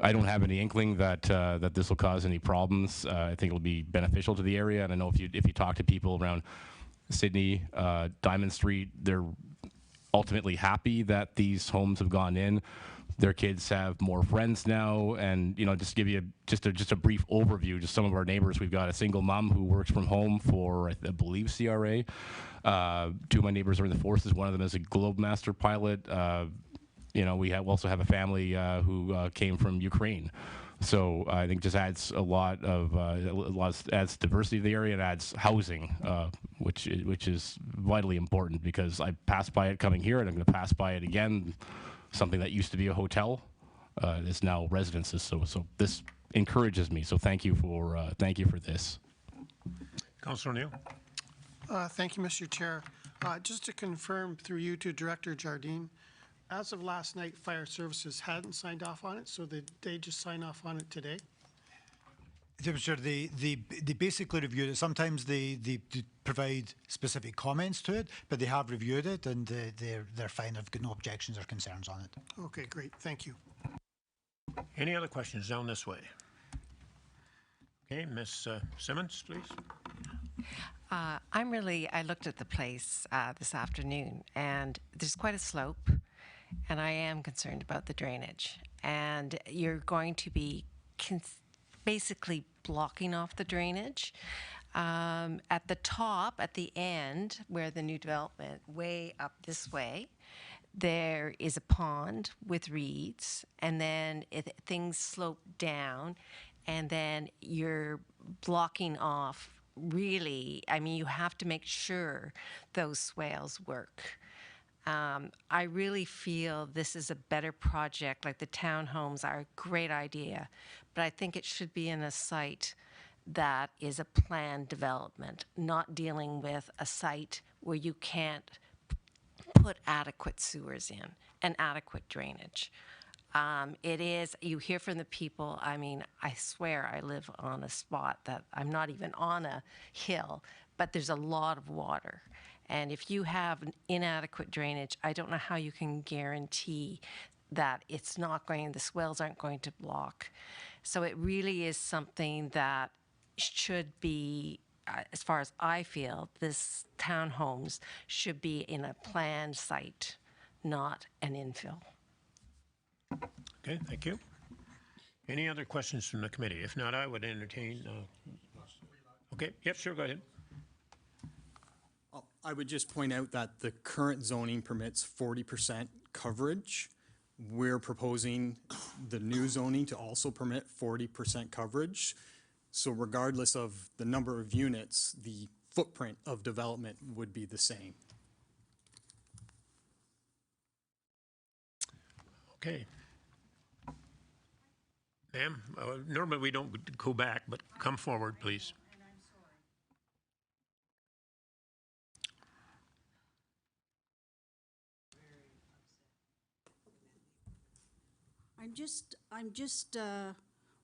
have any inkling that this will cause any problems. I think it'll be beneficial to the area, and I know if you talk to people around Sydney, Diamond Street, they're ultimately happy that these homes have gone in. Their kids have more friends now, and just to give you just a brief overview, just some of our neighbors. We've got a single mom who works from home for, I believe, CRA. 2 of my neighbors are in the forces. One of them is a Globemaster pilot. We also have a family who came from Ukraine. So I think just adds a lot of adds diversity to the area and adds housing, which is vitally important, because I passed by it coming here, and I'm going to pass by it again. Something that used to be a hotel is now residences. So this encourages me. So thank you for this. Councillor O'Neill. Thank you, Mr. Chair. Just to confirm through you to Director Jardine, as of last night, Fire Services hadn't signed off on it, so they just sign off on it today? Sure, they basically reviewed it. Sometimes they provide specific comments to it, but they have reviewed it, and they're fine. I've got no objections or concerns on it. Okay, great. Thank you. Any other questions down this way? Okay, Ms. Simmons, please. I looked at the place this afternoon, and there's quite a slope, and I am concerned about the drainage. And you're going to be basically blocking off the drainage. At the top, at the end, where the new development, way up this way, there is a pond with reeds, and then things slope down, and then you're blocking off. Really, I mean, you have to make sure those swales work. I really feel this is a better project. Like the townhomes are a great idea, but I think it should be in a site that is a planned development, not dealing with a site where you can't put adequate sewers in and adequate drainage. It is, you hear from the people, I mean, I swear I live on a spot that I'm not even on a hill, but there's a lot of water. And if you have inadequate drainage, I don't know how you can guarantee that it's not going, the swells aren't going to block. So it really is something that should be, as far as I feel, this townhomes should be in a planned site, not an infill. Okay, thank you. Any other questions from the committee? If not, I would entertain. Okay, yep, sure, go ahead. I would just point out that the current zoning permits 40% coverage. We're proposing the new zoning to also permit 40% coverage. So regardless of the number of units, the footprint of development would be the same. Okay. Ma'am, normally we don't go back, but come forward, please. I'm just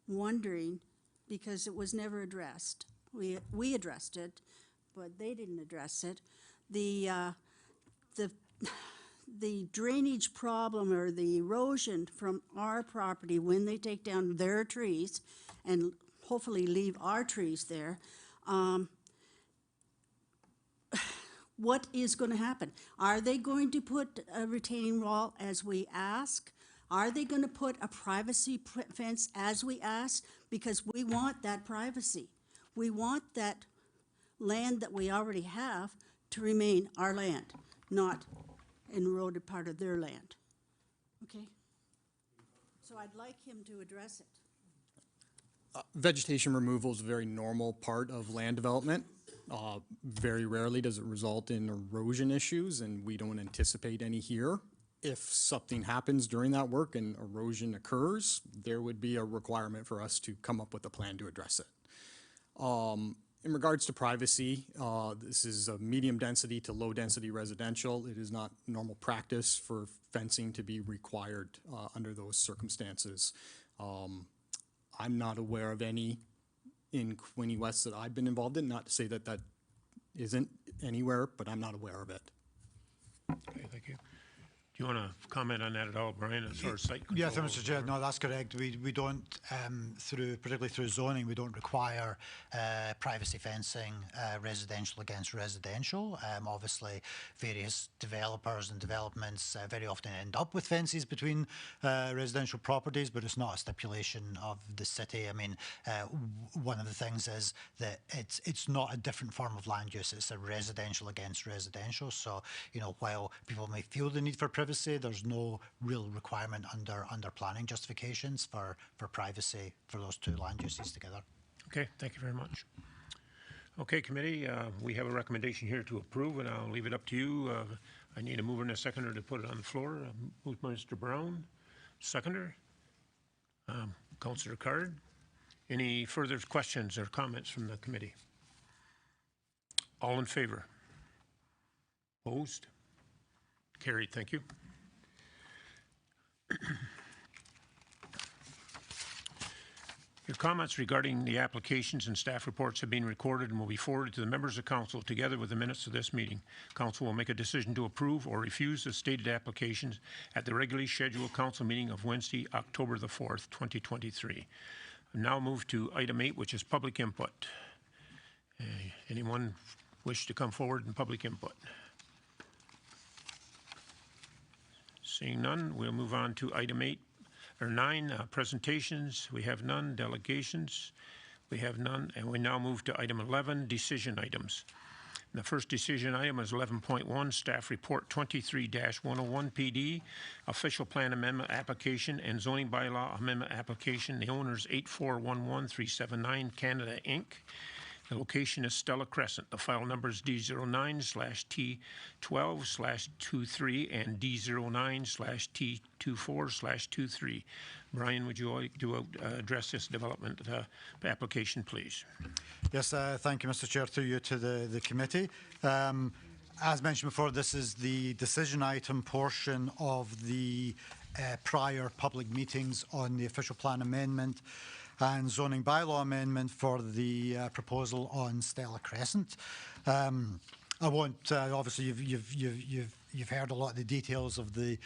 wondering, because it was never addressed. We addressed it, but they didn't address it. The drainage problem or the erosion from our property when they take down their trees and hopefully leave our trees there, what is going to happen? Are they going to put a retaining wall as we ask? Are they going to put a privacy fence as we ask? Because we want that privacy. We want that land that we already have to remain our land, not an eroded part of their land. Okay? So I'd like him to address it. Vegetation removal is a very normal part of land development. Very rarely does it result in erosion issues, and we don't anticipate any here. If something happens during that work and erosion occurs, there would be a requirement for us to come up with a plan to address it. In regards to privacy, this is a medium density to low density residential. It is not normal practice for fencing to be required under those circumstances. I'm not aware of any in Quinte West that I've been involved in, not to say that that isn't anywhere, but I'm not aware of it. Okay, thank you. Do you want to comment on that at all, Brian, as far as site control? Yes, Mr. Chair, no, that's correct. We don't, particularly through zoning, we don't require privacy fencing residential against residential. Obviously, various developers and developments very often end up with fences between residential properties, but it's not a stipulation of the city. I mean, one of the things is that it's not a different form of land use. It's a residential against residential. So, you know, while people may feel the need for privacy, there's no real requirement under planning justifications for privacy for those two land uses together. Okay, thank you very much. Okay, committee, we have a recommendation here to approve, and I'll leave it up to you. I need a mover and a seconder to put it on the floor. Moved by Mr. Brown, seconder. Councillor Card. Any further questions or comments from the committee? All in favor? Opposed? Carried, thank you. Your comments regarding the applications and staff reports have been recorded and will be forwarded to the members of council together with the minutes of this meeting. Council will make a decision to approve or refuse the stated applications at the regularly scheduled council meeting of Wednesday, October the 4th, 2023. I now move to item 8, which is public input. Anyone wish to come forward in public input? Seeing none, we'll move on to item 9, presentations. We have none. Delegations, we have none. And we now move to item 11, decision items. And the first decision item is 11.1, staff report 23-101 PD, official plan amendment application and zoning bylaw amendment application. The owner is 8411379 Canada Inc. The location is Stella Crescent. The file number is D09/T12/23 and D09/T24/23. Brian, would you like to address this development application, please? Yes, thank you, Mr. Chair, through you to the committee. As mentioned before, this is the decision item portion of the prior public meetings on the official plan amendment and zoning bylaw amendment for the proposal on Stella Crescent. I won't, obviously you've heard a lot of the details of the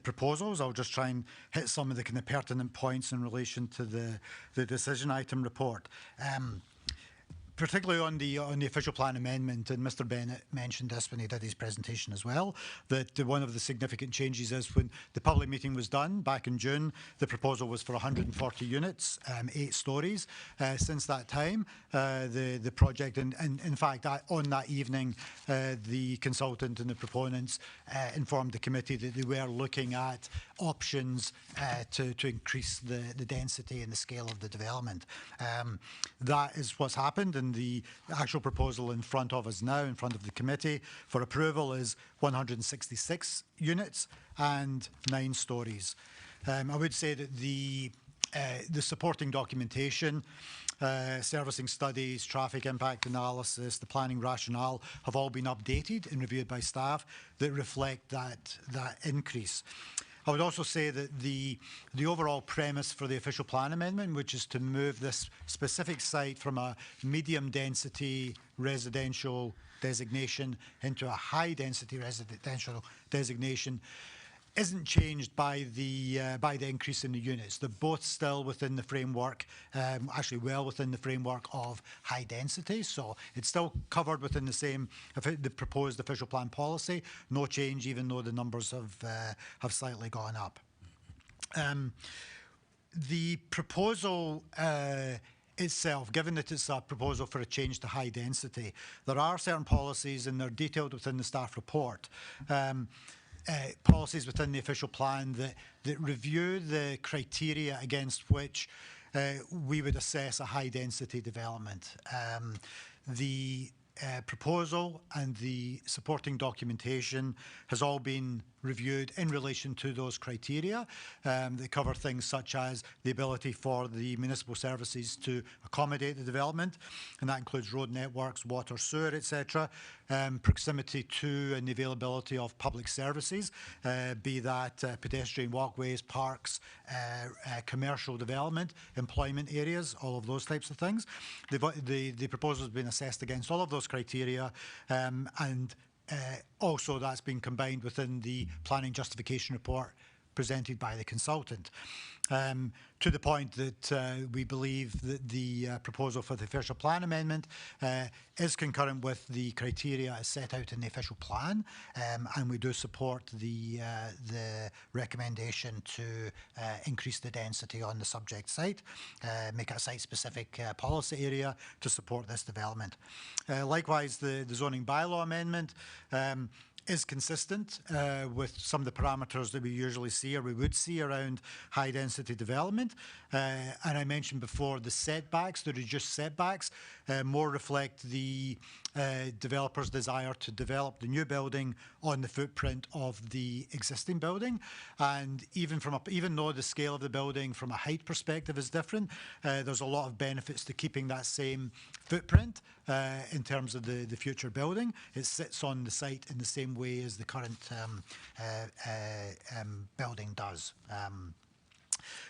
proposals. I'll just try and hit some of the kind of pertinent points in relation to the decision item report. Particularly on the official plan amendment, and Mr. Bennett mentioned this when he did his presentation as well, that one of the significant changes is when the public meeting was done back in June, the proposal was for 140 units, 8 stories. Since that time, the project, and in fact, on that evening, the consultant and the proponents informed the committee that they were looking at options to increase the density and the scale of the development. That is what's happened, and the actual proposal in front of us now, in front of the committee for approval, is 166 units and 9 stories. I would say that the supporting documentation, servicing studies, traffic impact analysis, the planning rationale have all been updated and reviewed by staff that reflect that increase. I would also say that the overall premise for the official plan amendment, which is to move this specific site from a medium density residential designation into a high density residential designation, isn't changed by the increase in the units. They're both still within the framework, actually well within the framework of high density. So it's still covered within the proposed official plan policy. No change, even though the numbers have slightly gone up. The proposal itself, given that it's a proposal for a change to high density, there are certain policies, and they're detailed within the staff report. Policies within the official plan that review the criteria against which we would assess a high density development. The proposal and the supporting documentation has all been reviewed in relation to those criteria. They cover things such as the ability for the municipal services to accommodate the development, and that includes road networks, water, sewer, etc. Proximity to and the availability of public services, be that pedestrian walkways, parks, commercial development, employment areas, all of those types of things. The proposal has been assessed against all of those criteria, and also that's been combined within the planning justification report presented by the consultant. To the point that we believe that the proposal for the official plan amendment is concurrent with the criteria as set out in the official plan, and we do support the recommendation to increase the density on the subject site, make it a site-specific policy area to support this development. Likewise, the zoning bylaw amendment is consistent with some of the parameters that we usually see or we would see around high density development. And I mentioned before the setbacks, the reduced setbacks, more reflect the developer's desire to develop the new building on the footprint of the existing building. And even though the scale of the building from a height perspective is different, there's a lot of benefits to keeping that same footprint in terms of the future building. It sits on the site in the same way as the current building does.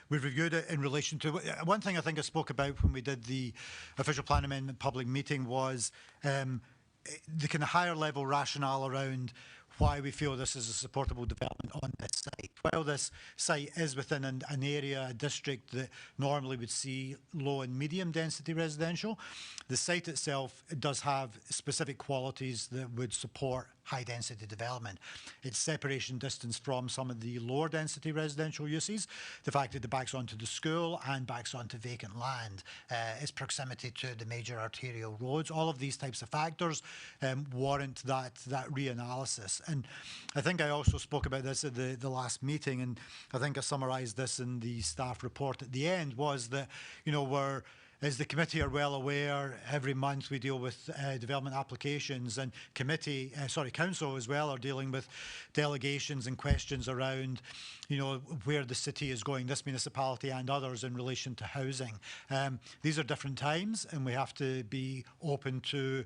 We've reviewed it in relation to, one thing I think I spoke about when we did the official plan amendment public meeting was the kind of higher level rationale around why we feel this is a supportable development on this site. While this site is within an area, a district that normally would see low and medium density residential, the site itself does have specific qualities that would support high density development. Its separation distance from some of the lower density residential uses, the fact that it backs onto the school and backs onto vacant land, its proximity to the major arterial roads, all of these types of factors warrant that reanalysis. And I think I also spoke about this at the last meeting, and I think I summarised this in the staff report at the end, was that, you know, we're as the committee are well aware, every month we deal with development applications, and council as well are dealing with delegations and questions around, you know, where the city is going, this municipality and others, in relation to housing. These are different times, and we have to be open to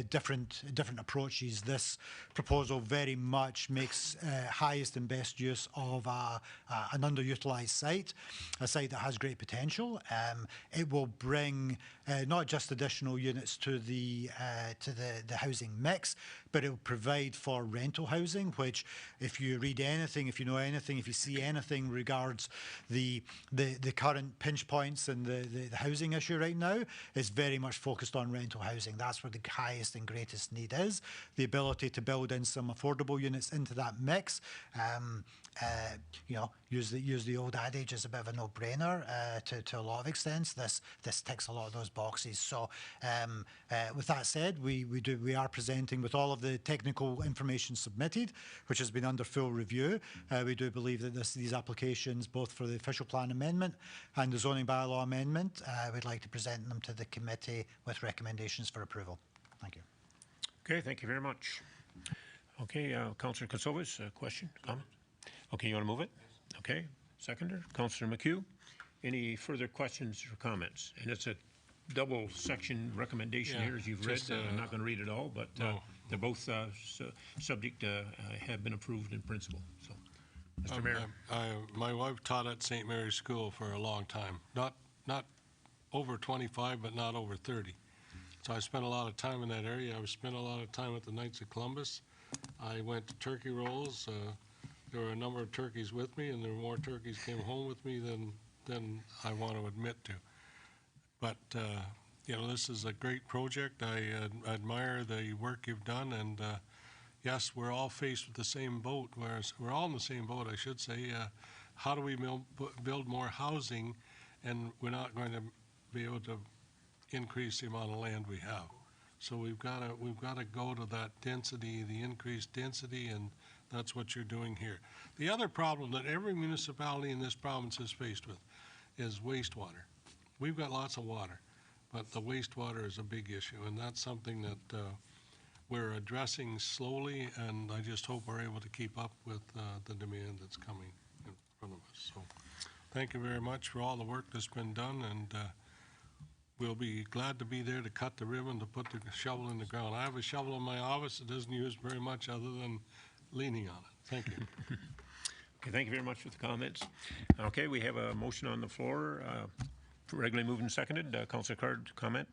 different approaches. This proposal very much makes highest and best use of an underutilised site, a site that has great potential. It will bring not just additional units to the housing mix, but it will provide for rental housing, which, if you read anything, if you know anything, if you see anything regards the current pinch points and the housing issue right now, is very much focused on rental housing. That's where the highest and greatest need is. The ability to build in some affordable units into that mix, you know, use the old adage, is a bit of a no-brainer to a lot of extents. This ticks a lot of those boxes. So with that said, we are presenting with all of the technical information submitted, which has been under full review. We do believe that these applications, both for the official plan amendment and the zoning bylaw amendment, we'd like to present them to the committee with recommendations for approval. Thank you. Okay, thank you very much. Okay, Councillor Katsovas, question, comment? Okay, you want to move it? Okay, seconder. Councillor McHugh, any further questions or comments? And it's a double section recommendation here, as you've read. I'm not going to read it all, but they're both subject have been approved in principle. So, Mr. Mayor. My wife taught at St. Mary's School for a long time. Not over 25, but not over 30. So I spent a lot of time in that area. I spent a lot of time at the Knights of Columbus. I went to turkey rolls. There were a number of turkeys with me, and there were more turkeys came home with me than I want to admit to. But, you know, this is a great project. I admire the work you've done, and yes, we're all faced with the same boat. We're all in the same boat, I should say. How do we build more housing, and we're not going to be able to increase the amount of land we have? So we've got to go to that density, the increased density, and that's what you're doing here. The other problem that every municipality in this province is faced with is wastewater. We've got lots of water, but the wastewater is a big issue, and that's something that we're addressing slowly, and I just hope we're able to keep up with the demand that's coming in front of us. So thank you very much for all the work that's been done, and we'll be glad to be there to cut the ribbon, to put the shovel in the ground. I have a shovel in my office that isn't used very much other than leaning on it. Thank you. Okay, thank you very much for the comments. Okay, we have a motion on the floor, regularly moved and seconded. Councillor Card, comment?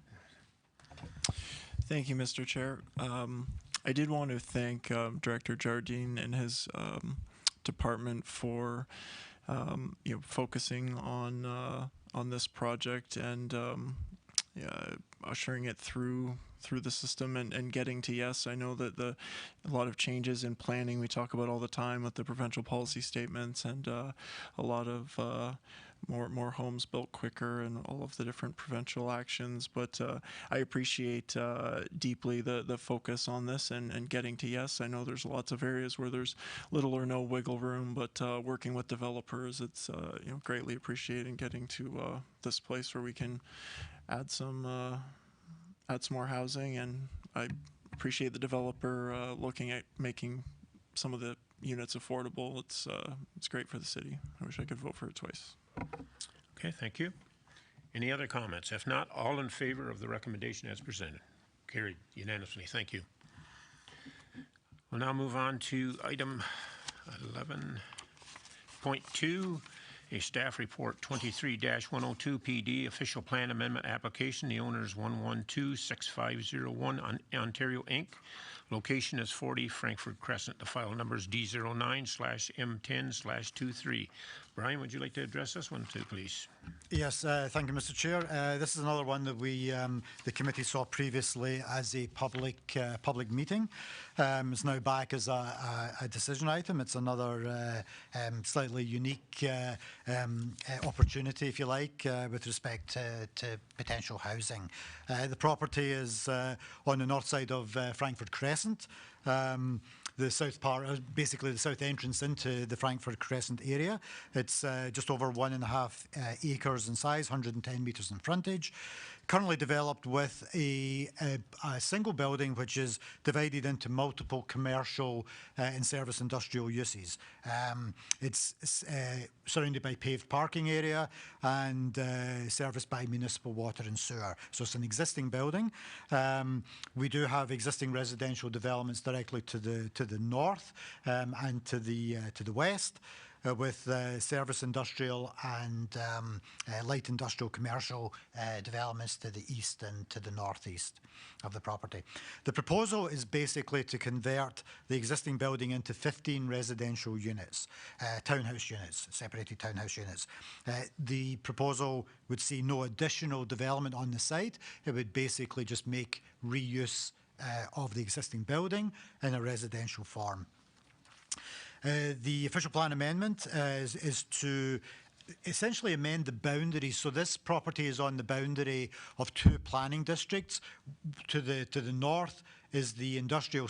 Thank you, Mr. Chair. I did want to thank Director Jardine and his department for focusing on this project and ushering it through the system and getting to yes. I know that a lot of changes in planning we talk about all the time with the provincial policy statements and a lot of more homes built quicker and all of the different provincial actions. But I appreciate deeply the focus on this and getting to yes. I know there's lots of areas where there's little or no wiggle room, but working with developers, it's greatly appreciating getting to this place where we can add some more housing, and I appreciate the developer looking at making some of the units affordable. It's great for the city. I wish I could vote for it twice. Okay, thank you. Any other comments? If not, all in favor of the recommendation as presented? Carried unanimously. Thank you. We'll now move on to item 11.2. A staff report 23-102 PD official plan amendment application. The owner is 1126501 Ontario Inc. Location is 40 Frankfurt Crescent. The file number is D09/M10/23. Brian, would you like to address this one too, please? Yes, thank you, Mr. Chair. This is another one that the committee saw previously as a public meeting. It's now back as a decision item. It's another slightly unique opportunity, if you like, with respect to potential housing. The property is on the north side of Frankfurt Crescent. the south part, basically the south entrance into the Frankfurt Crescent area. It's just over 1.5 acres in size, 110 metres in frontage. Currently developed with a single building which is divided into multiple commercial and service industrial uses. It's surrounded by paved parking area and serviced by municipal water and sewer. So it's an existing building. We do have existing residential developments directly to the north and to the west. With service industrial and light industrial commercial developments to the east and to the northeast of the property. The proposal is basically to convert the existing building into 15 residential units, townhouse units, separated townhouse units. The proposal would see no additional development on the site. It would basically just make reuse of the existing building in a residential form. The official plan amendment is to essentially amend the boundaries. So this property is on the boundary of two planning districts. To the north is the industrial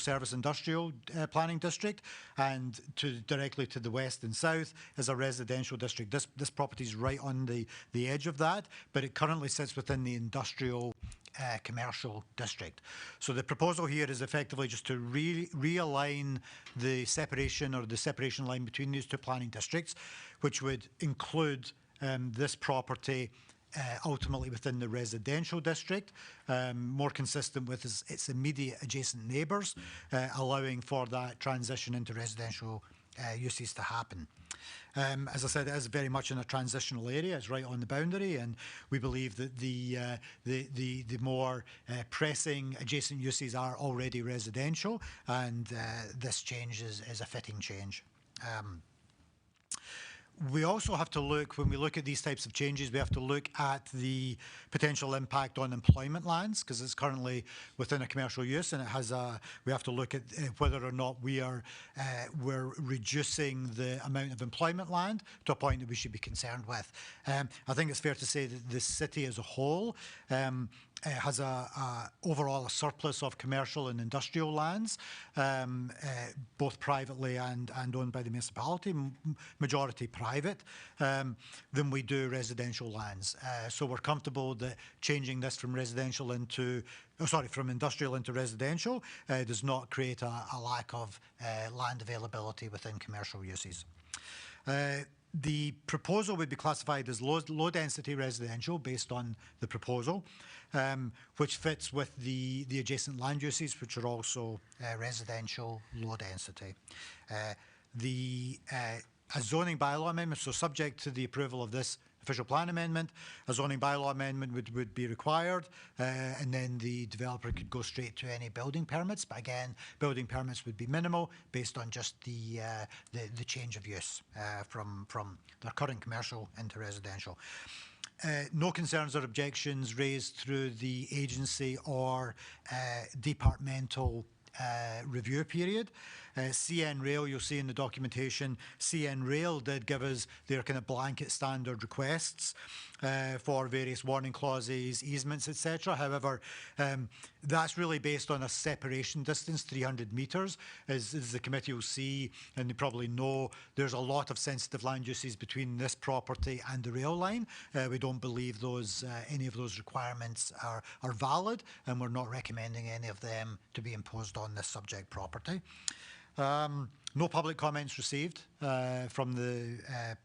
planning district, and directly to the west and south is a residential district. This property is right on the edge of that, but it currently sits within the industrial commercial district. So the proposal here is effectively just to realign the separation line between these two planning districts, which would include this property ultimately within the residential district, more consistent with its immediate adjacent neighbours, allowing for that transition into residential uses to happen. As I said, it is very much in a transitional area. It's right on the boundary, and we believe that the more pressing adjacent uses are already residential, and this change is a fitting change. We also have to look, when we look at these types of changes, we have to look at the potential impact on employment lands, because it's currently within a commercial use, and it has we have to look at whether or not we're reducing the amount of employment land to a point that we should be concerned with. I think it's fair to say that the city as a whole has overall a surplus of commercial and industrial lands, both privately and owned by the municipality, majority private, than we do residential lands. So we're comfortable that changing this from industrial into residential does not create a lack of land availability within commercial uses. The proposal would be classified as low-density residential based on the proposal, which fits with the adjacent land uses, which are also residential low-density. A zoning bylaw amendment, so subject to the approval of this official plan amendment, a zoning bylaw amendment would be required, and then the developer could go straight to any building permits. But again, building permits would be minimal based on just the change of use from their current commercial into residential. No concerns or objections raised through the agency or departmental review period. CN Rail, you'll see in the documentation, CN Rail did give us their kind of blanket standard requests for various warning clauses, easements, etc. However, that's really based on a separation distance, 300 metres. As the committee will see, and they probably know, there's a lot of sensitive land uses between this property and the rail line. We don't believe any of those requirements are valid, and we're not recommending any of them to be imposed on this subject property. No public comments received from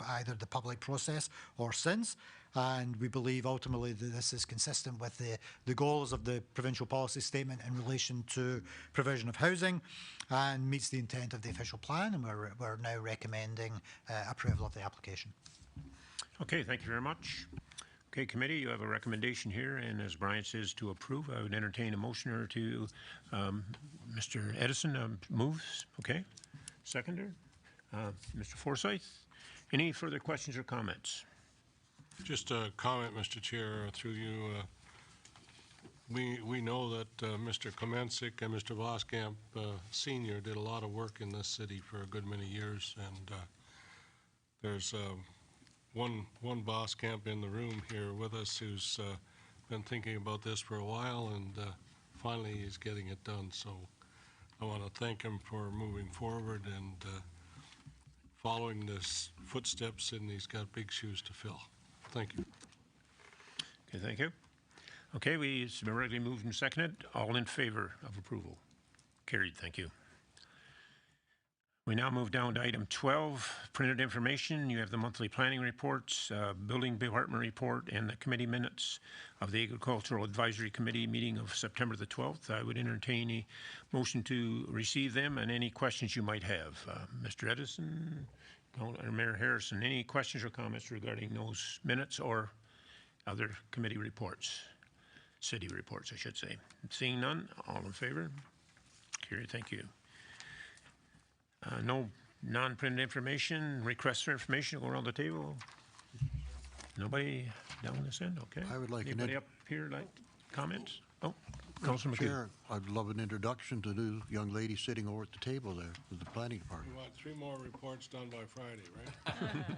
either the public process or since, and we believe ultimately that this is consistent with the goals of the provincial policy statement in relation to provision of housing and meets the intent of the official plan, and we're now recommending approval of the application. Okay, thank you very much. Okay, committee, you have a recommendation here, and as Brian says, to approve. I would entertain a motion or to Mr. Edison moves. Okay, seconder, Mr. Forsyth. Any further questions or comments? Just a comment, Mr. Chair, through you. We know that Mr. Klemensik and Mr. Voskamp Sr. did a lot of work in this city for a good many years, and there's one Voskamp in the room here with us who's been thinking about this for a while, and finally he's getting it done. So I want to thank him for moving forward and following this footsteps, and he's got big shoes to fill. Thank you. Okay, thank you. Okay, it's been regularly moved and seconded. All in favor of approval? Carried, thank you. We now move down to item 12, printed information. You have the monthly planning reports, building department report, and the committee minutes of the Agricultural Advisory Committee meeting of September the 12th. I would entertain a motion to receive them and any questions you might have. Mr. Edison, or Mayor Harrison, any questions or comments regarding those minutes or other committee reports? City reports, I should say. Seeing none, all in favor? Carried, thank you. No non-printed information, requests for information go around the table. Nobody down this end, okay. I would like anybody up here like comments? Oh, Councilor McKee. Chair, I'd love an introduction to the young lady sitting over at the table there with the planning department. We want 3 more reports done by Friday, right?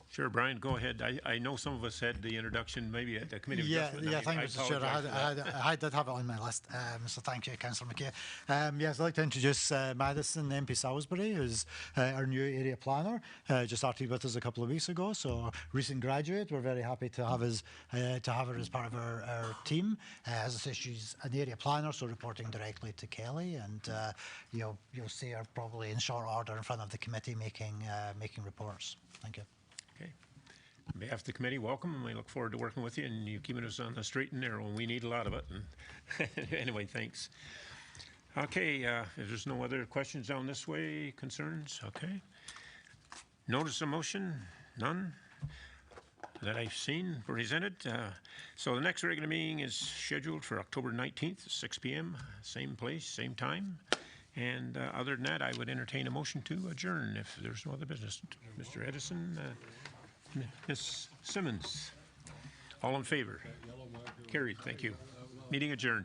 Sure, Brian, go ahead. I know some of us had the introduction maybe at the committee of Yeah, adjustment. yeah, thank you, Mr. Chair. I did have it on my list, so thank you, Councillor McKay. Yes, I'd like to introduce Madison MP Salisbury, who's our new area planner, just started with us a couple of weeks ago, so recent graduate. We're very happy to have her as part of our team. As I say, she's an area planner, so reporting directly to Kelly, and you'll see her probably in short order in front of the committee making reports. Thank you. Okay. On behalf of the committee, welcome, and we look forward to working with you and you keeping us on the straight and narrow, and we need a lot of it. And anyway, thanks. Okay, if there's no other questions down this way, concerns, okay. Notice of motion, none that I've seen presented. So the next regular meeting is scheduled for October 19th, 6 p.m., same place, same time. And other than that, I would entertain a motion to adjourn if there's no other business. Mr. Edison, Ms. Simmons, all in favor? Carried, thank you. Meeting adjourned.